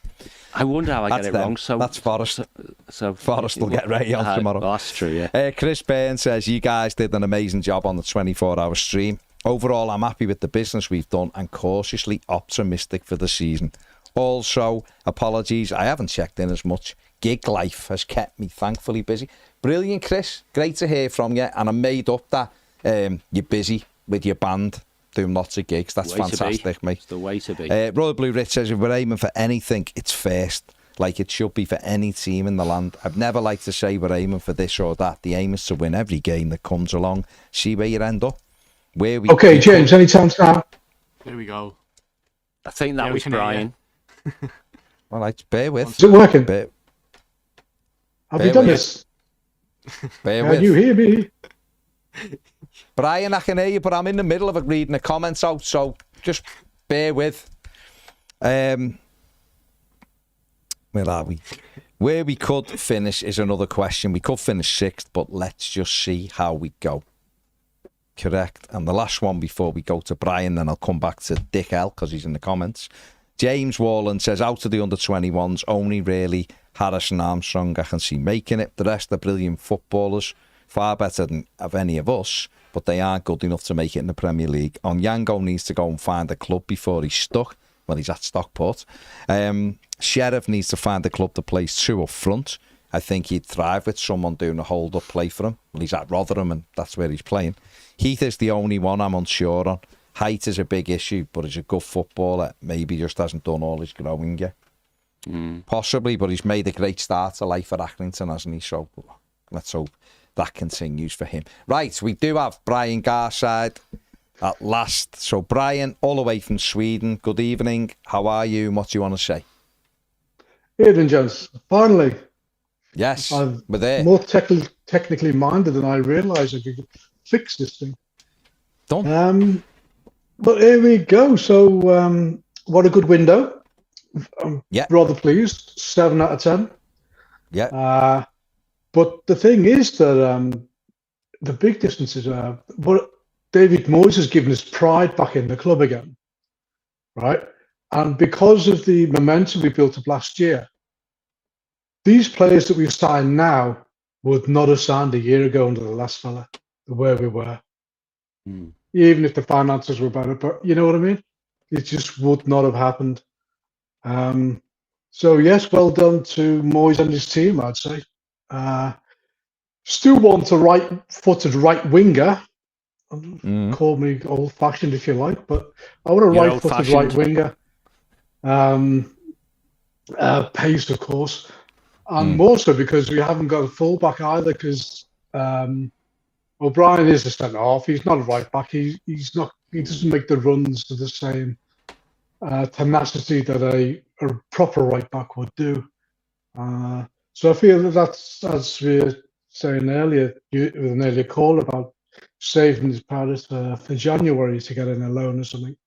I wonder how I That's get it them. wrong. So that's Forest. So Forest will get ready on tomorrow. Well, that's true, yeah. Chris Byrne says, you guys did an amazing job on the 24-hour stream. Overall, I'm happy with the business we've done and cautiously optimistic for the season. Also, apologies, I haven't checked in as much. Gig life has kept me thankfully busy. Brilliant, Chris. Great to hear from you. And I made up that you're busy with your band, doing lots of gigs. That's fantastic, mate. It's the way to be. Royal Blue Rich says, if we're aiming for anything, it's first, like it should be for any team in the land. I've never liked to say we're aiming for this or that. The aim is to win every game that comes along. See where you end up. Okay, James, anytime now. There we go. I think that was Brien. Well, bear with. Is it working? Have you done this? Can you hear me? Brien, I can hear you, but I'm in the middle of reading the comments out, so just bear with. Where are we? Where we could finish is another question. We could finish 6th, but let's just see how we go. Correct. And the last one before we go to Brien, then I'll come back to Dick L, because he's in the comments. James Warland says, out of the under-21s, only really Harrison Armstrong I can see making it. The rest are brilliant footballers, far better than of any of us, but they aren't good enough to make it in the Premier League. Onyango needs to go and find a club before he's stuck. Well, he's at Stockport. Sheriff needs to find a club that plays 2 up front. I think he'd thrive with someone doing a hold-up play for him. Well, he's at Rotherham, and that's where he's playing. Heath is the only one I'm unsure on. Height is a big issue, but he's a good footballer. Maybe just hasn't done all his growing yet. Possibly, but he's made a great start to life at Accrington, hasn't he? So let's hope that continues for him. Right, we do have Brien Garside at last. So Brien, all the way from Sweden, good evening. How are you? What do you want to say? Evening, gents. Finally. Yes, I'm we're there. more technically minded than I realised I could fix this thing. Done. But here we go. So, what a good window. I'm rather pleased. 7 out of 10. Yeah. But the thing is that the big difference is what David Moyes has given his pride back in the club again, right? And because of the momentum we built up last year, these players that we've signed now would not have signed a year ago under the last fella, where we were. Even if the finances were better, but you know what I mean? It just would not have happened. So yes, well done to Moyes and his team, I'd say. Still want a right-footed right winger. Call me old-fashioned if you like, but I want a right-footed right winger. Pace, of course, and more so because we haven't got a fullback either. Because O'Brien is a centre half. He's not a right back. He's not. He doesn't make the runs to the same tenacity that a proper right back would do. So I feel that's, as we were saying earlier, with an earlier call about saving his powers for January to get in a loan or something,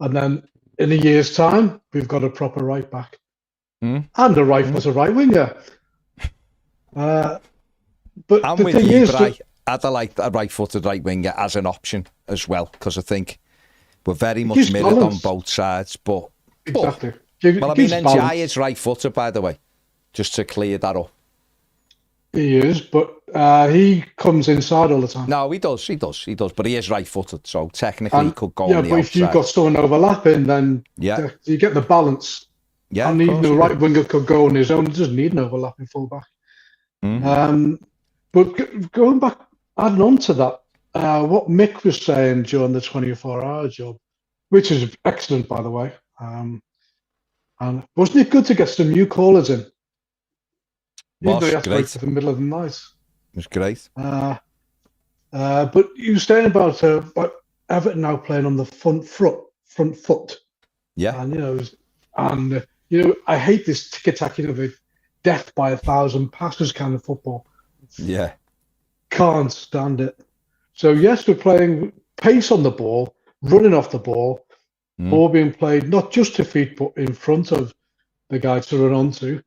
and then in a year's time we've got a proper right back and a right winger. But I'm the with thing you, is, but I'd like a right-footed right winger as an option as well, because I think we're very much mirrored on both sides. But exactly. Well, I mean, Njai is right-footed, by the way, just to clear that up. He is, but he comes inside all the time. No, he does. But he is right-footed, so technically he could go yeah, on the but outside. if you've got someone overlapping, then you get the balance. Yeah, and even the right winger could go on his own. He doesn't need an overlapping fullback. But going back, adding on to that, what Mick was saying during the 24-hour job, which is excellent, by the way. And wasn't it good to get some new callers in? Even though you have to wait for the middle of the night. It was great. But you were saying about Everton now playing on the front foot. Yeah. And I hate this tick-attacking of a death by 1,000 passes kind of football. Yeah. Can't stand it. So yes, we're playing pace on the ball, running off the ball, ball being played not just to feet but in front of the guy to run onto,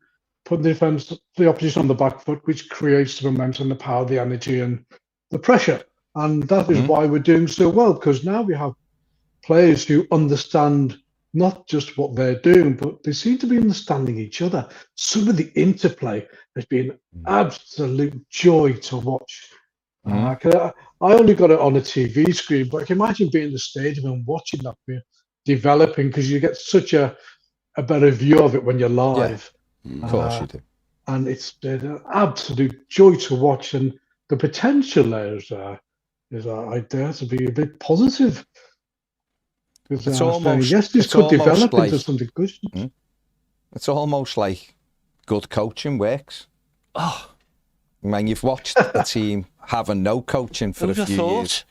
putting the opposition on the back foot, which creates the momentum, the power, the energy, and the pressure. And that is why we're doing so well, because now we have players who understand not just what they're doing, but they seem to be understanding each other. Some of the interplay has been absolute joy to watch. I only got it on a TV screen, but I can imagine being in the stadium and watching that developing, because you get such a better view of it when you're live. Yeah. Of course you do. And it's been an absolute joy to watch, and the potential there is I dare to be a bit positive. It's almost, yes, this could develop into something good. It's almost like good coaching works. Oh, I mean, you've watched a team having no coaching for a few years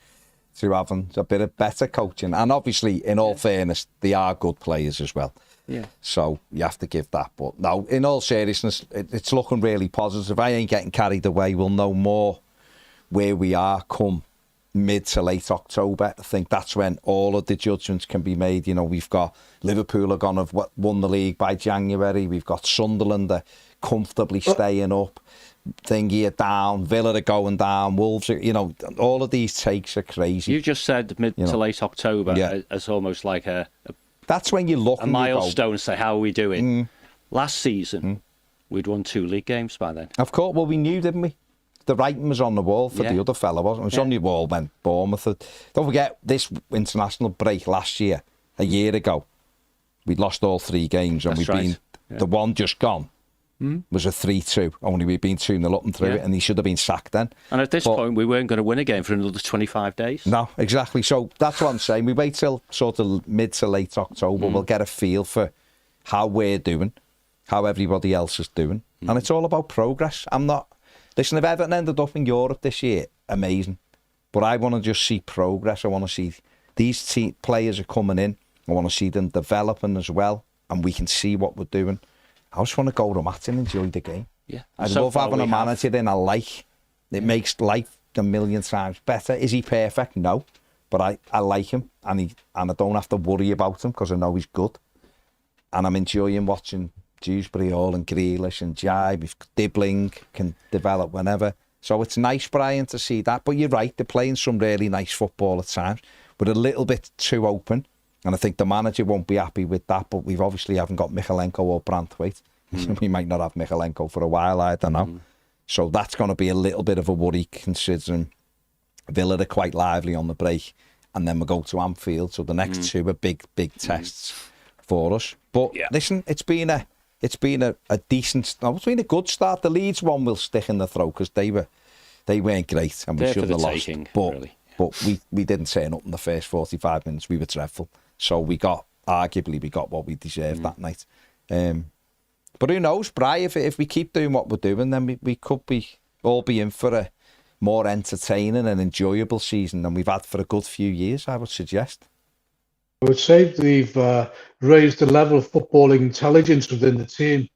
to having a bit of better coaching. And obviously, in all fairness, they are good players as well. Yeah. So you have to give that. But no, in all seriousness, it's looking really positive. I ain't getting carried away. We'll know more where we are come mid to late October. I think that's when all of the judgments can be made. We've got Liverpool are going to have won the league by January. We've got Sunderland are comfortably staying up. Thingy are down, Villa are going down, Wolves are, all of these takes are crazy. You just said mid to late October as almost like that's when you look a milestone and say, how are we doing? Last season, we'd won 2 league games by then. Of course, well, we knew, didn't we? The writing was on the wall for the other fella, wasn't it? It was on the wall when Bournemouth had... Don't forget, this international break last year, a year ago, we'd lost all 3 games, and been the one just gone. Was a 3-2, only we'd been 2-0 up and through it, and he should have been sacked then. And at this point, we weren't going to win a game for another 25 days. No, exactly. So that's what I'm saying. We wait till sort of mid to late October. We'll get a feel for how we're doing, how everybody else is doing. And it's all about progress. Listen, if Everton ended up in Europe this year, amazing. But I want to just see progress. I want to see these players are coming in. I want to see them developing as well, and we can see what we're doing. I just want to go to the match and enjoy the game. Yeah, I love having a manager in I like. It makes life a million times better. Is he perfect? No. But I like him, and I don't have to worry about him because I know he's good. And I'm enjoying watching Dewsbury Hall and Grealish and Jibe. If Dibbling can develop whenever. So it's nice, Brien, to see that. But you're right, they're playing some really nice football at times, but a little bit too open. And I think the manager won't be happy with that, but we've obviously haven't got Michalenko or Branthwaite. We might not have Michalenko for a while, I don't know. So that's going to be a little bit of a worry, considering Villa are quite lively on the break, and then we go to Anfield. So the next 2 are big tests for us. But listen, it's been a decent, it's been a good start. The Leeds one will stick in the throat because they weren't great, and we shouldn't have lost. But we didn't turn up in the first 45 minutes. We were dreadful. So we got what we deserved that night. But who knows, Brien, if we keep doing what we're doing, then we could all be in for a more entertaining and enjoyable season than we've had for a good few years, I would suggest. I would say they've raised the level of footballing intelligence within the team.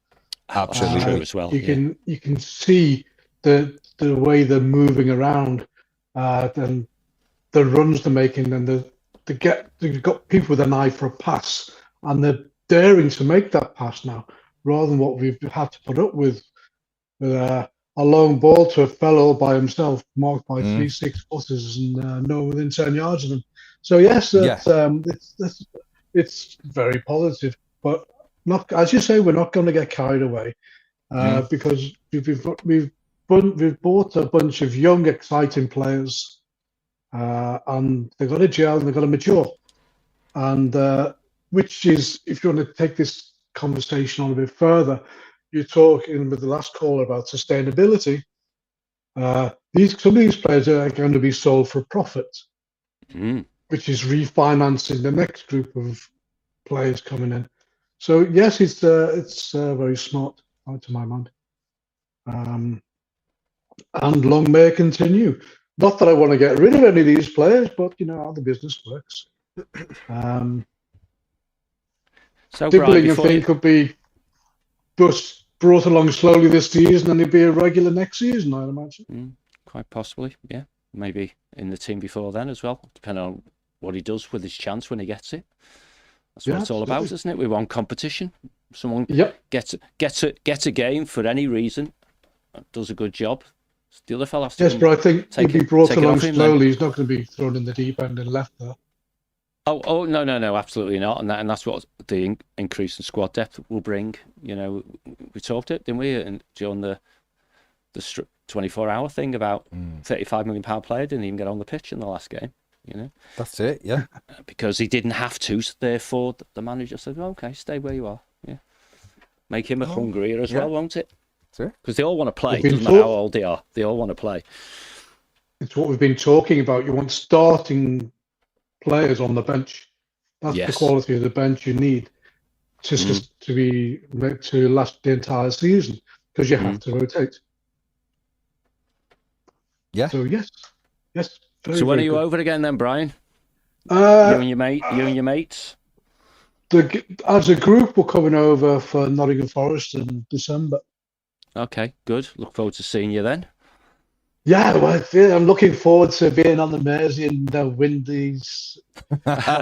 Absolutely. True as well. You can see the way they're moving around, and the runs they're making, and they've got people with an eye for a pass, and they're daring to make that pass now, rather than what we've had to put up with a long ball to a fellow by himself, marked by 3-6 footers, and no within 10 yards of them. So yes, it's very positive, but not, as you say, we're not going to get carried away because we've bought a bunch of young, exciting players, and they've got to gel and they've got to mature. And which is, if you want to take this conversation on a bit further, you're talking with the last caller about sustainability. Some of these players are going to be sold for profit, which is refinancing the next group of players coming in. So yes, it's very smart, to my mind. And long may it continue. Not that I want to get rid of any of these players, but you know how the business works. So Dibbling, I think, could be just brought along slowly this season, and he'd be a regular next season, I'd imagine. Quite possibly, yeah. Maybe in the team before then as well, depending on what he does with his chance when he gets it. That's what it's all about, isn't it? We want competition. Someone gets a game for any reason, does a good job. The other fella has to. Yes, but I think he'd be brought along slowly. He's not going to be thrown in the deep end and left there. Oh no, absolutely not. And that's what the increase in squad depth will bring. You know, we talked it, didn't we? And during the 24-hour thing about £35 million player didn't even get on the pitch in the last game. You know, that's it. Yeah, because he didn't have to. So therefore, the manager said, well, "Okay, stay where you are." Yeah, make him hungrier as well, won't it? Because they all want to play. Doesn't matter how old they are. They all want to play. It's what we've been talking about. You want starting players on the bench. That's the quality of the bench you need to last the entire season, because you have to rotate. Yeah. So yes. So when are you over again then, Brien? You and your mates. As a group, we're coming over for Nottingham Forest in December. Okay, good. Look forward to seeing you then. Yeah, well, I'm looking forward to being on the Mersey in the windy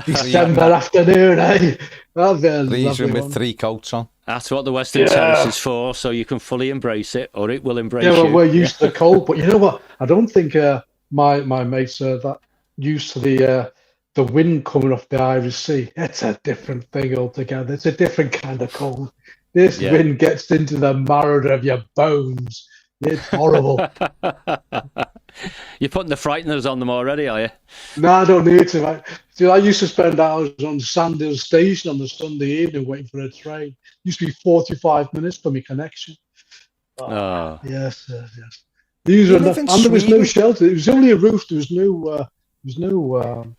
December afternoon. That'll be a lovely with one. 3 coats on. That's what the Western Terrace is for, so you can fully embrace it, or it will embrace you. Yeah, well, we're used to the cold, but you know what? I don't think my mates are that used to the wind coming off the Irish Sea. It's a different thing altogether. It's a different kind of cold. This wind gets into the marrow of your bones. It's horrible. You're putting the frighteners on them already, are you? No, I don't need to. Mate. I used to spend hours on Sandhill Station on the Sunday evening waiting for a train. It used to be 45 minutes for my connection. Yes. These were and there was no shelter. It was only a roof. There was no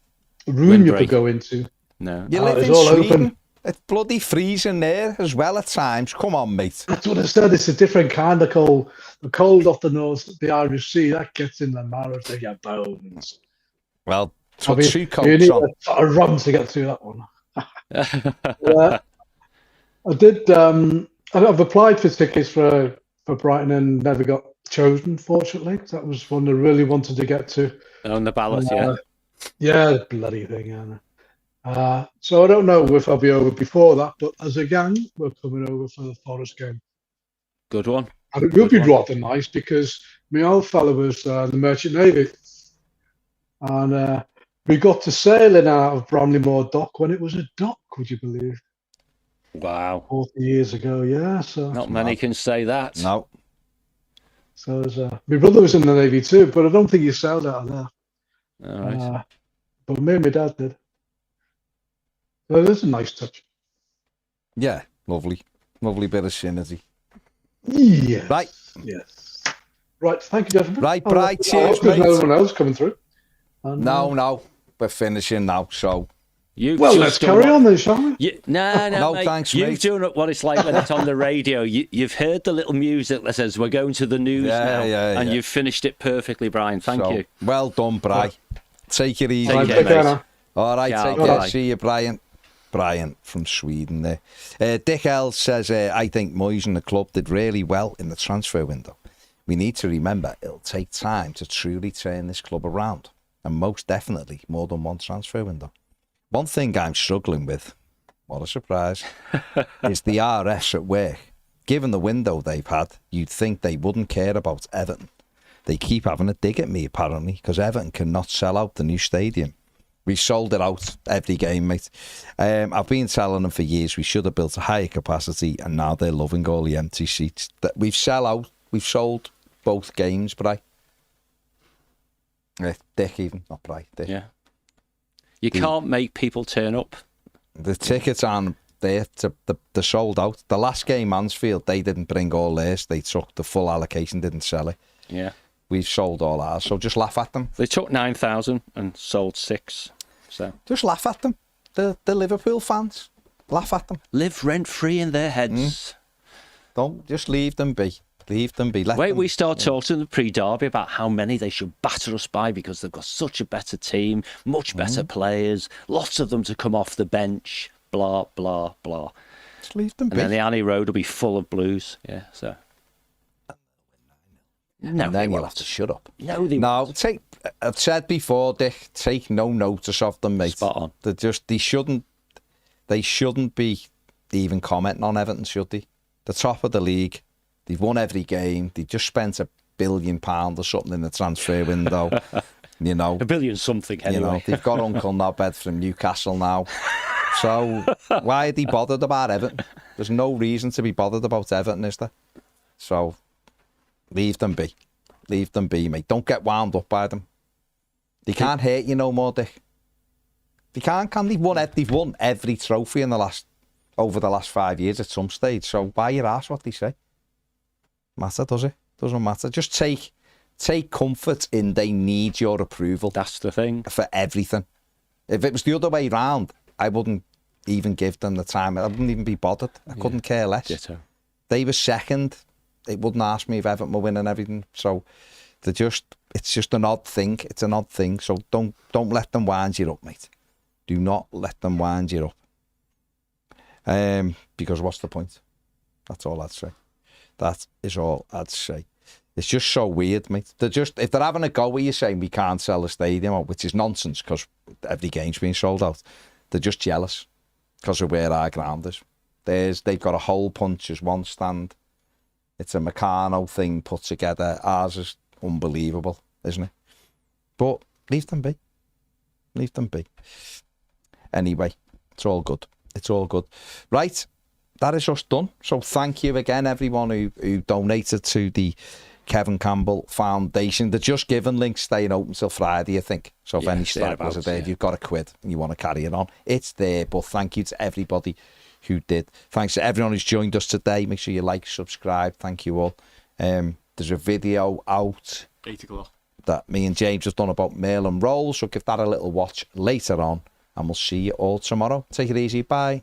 room you could go into. No, you live in Sweden. Open. It's bloody freezing there as well at times. Come on, mate. That's what I said. It's a different kind of cold. The cold off the North, the Irish Sea, that gets in the marrow of your bones. Well, put 2 coats you need on. a run to get through that one. I did. I've applied for tickets for Brighton and never got chosen, fortunately. That was one I really wanted to get to. On the ballot, Yeah, bloody thing, so I don't know if I'll be over before that, but as a gang, we're coming over for the Forest game. Good one. And it will be rather nice because my old fella was the Merchant Navy. And we got to sailing out of Bramley-Moore Dock when it was a dock, would you believe? Wow. 40 years ago, yeah. So not many can say that. No. So my brother was in the Navy too, but I don't think he sailed out of there. All right. But me and my dad did. So that's a nice touch. Yeah, lovely. Lovely bit of synergy. Yeah. Right. Yes. Right, thank you, gentlemen. Right, cheers, mate. There's no one else coming through. And, no. We're finishing now, so... let's carry on then, shall we? No, mate. Thanks, You've done what it's like when it's on the radio. You've heard the little music that says, we're going to the news now, and you've finished it perfectly, Brien. Thank you. Well done, Brien. Take it easy. Take care now. All right, take care. See you, Brien. Brien from Sweden there. Dick L says, I think Moyes and the club did really well in the transfer window. We need to remember it'll take time to truly turn this club around, and most definitely more than one transfer window. One thing I'm struggling with, what a surprise, is the RS at work. Given the window they've had, you'd think they wouldn't care about Everton. They keep having a dig at me, apparently, because Everton cannot sell out the new stadium. We sold it out every game, mate. I've been telling them for years we should have built a higher capacity, and now they're loving all the empty seats. We've sold both games, Bri. Dick even, not Bri. Dick. Yeah. You can't make people turn up. The tickets aren't there. They're sold out. The last game, Mansfield, they didn't bring all theirs. They took the full allocation, didn't sell it. Yeah. We've sold all ours, so just laugh at them. They took 9,000 and sold 6. So just laugh at them. The Liverpool fans, laugh at them. Live rent-free in their heads. Don't, just leave them be. Leave them be. Wait, we start talking to them pre-derby about how many they should batter us by because they've got such a better team, much better players, lots of them to come off the bench, blah, blah, blah. Just leave them be. And then the Annie Road will be full of Blues. Yeah, so... No, and then you'll have to shut up. No, they no. I've said before, Dick. Take no notice of them, mate. Spot on. They shouldn't be even commenting on Everton, should they? The top of the league. They've won every game. They just spent £1 billion or something in the transfer window. You know, £1 billion something. Anyway, you know, they've got Uncle Nobed from Newcastle now. So why are they bothered about Everton? There's no reason to be bothered about Everton, is there? So. Leave them be. Leave them be, mate. Don't get wound up by them. They can't hurt you no more, Dick. They can't, can they? They've won every trophy over the last 5 years at some stage. So why you ask what they say? Matter, does it? Doesn't matter. Just take comfort in they need your approval. That's the thing. For everything. If it was the other way round, I wouldn't even give them the time. I wouldn't even be bothered. I couldn't care less. Ditto. They were second. It wouldn't ask me if Everton were winning everything. So it's just an odd thing. It's an odd thing. So don't let them wind you up, mate. Do not let them wind you up. Because what's the point? That's all I'd say. That is all I'd say. It's just so weird, mate. If they're having a go with you saying we can't sell the stadium, which is nonsense because every game's been sold out, they're just jealous because of where our ground is. They've got a hole punch as one stand. It's a Meccano thing put together. Ours is unbelievable, isn't it? But leave them be. Leave them be. Anyway, it's all good. It's all good. Right, that is us done. So thank you again, everyone who donated to the Kevin Campbell Foundation. The Just Giving link's staying open till Friday, I think. So if any stragglers are there, if you've got a quid and you want to carry it on, it's there. But thank you to everybody who did. Thanks to everyone who's joined us today. Make sure you like, subscribe. Thank you all. There's a video out 8 o'clock that me and James have done about mail and roll, so give that a little watch later on, and we'll see you all tomorrow. Take it easy. Bye.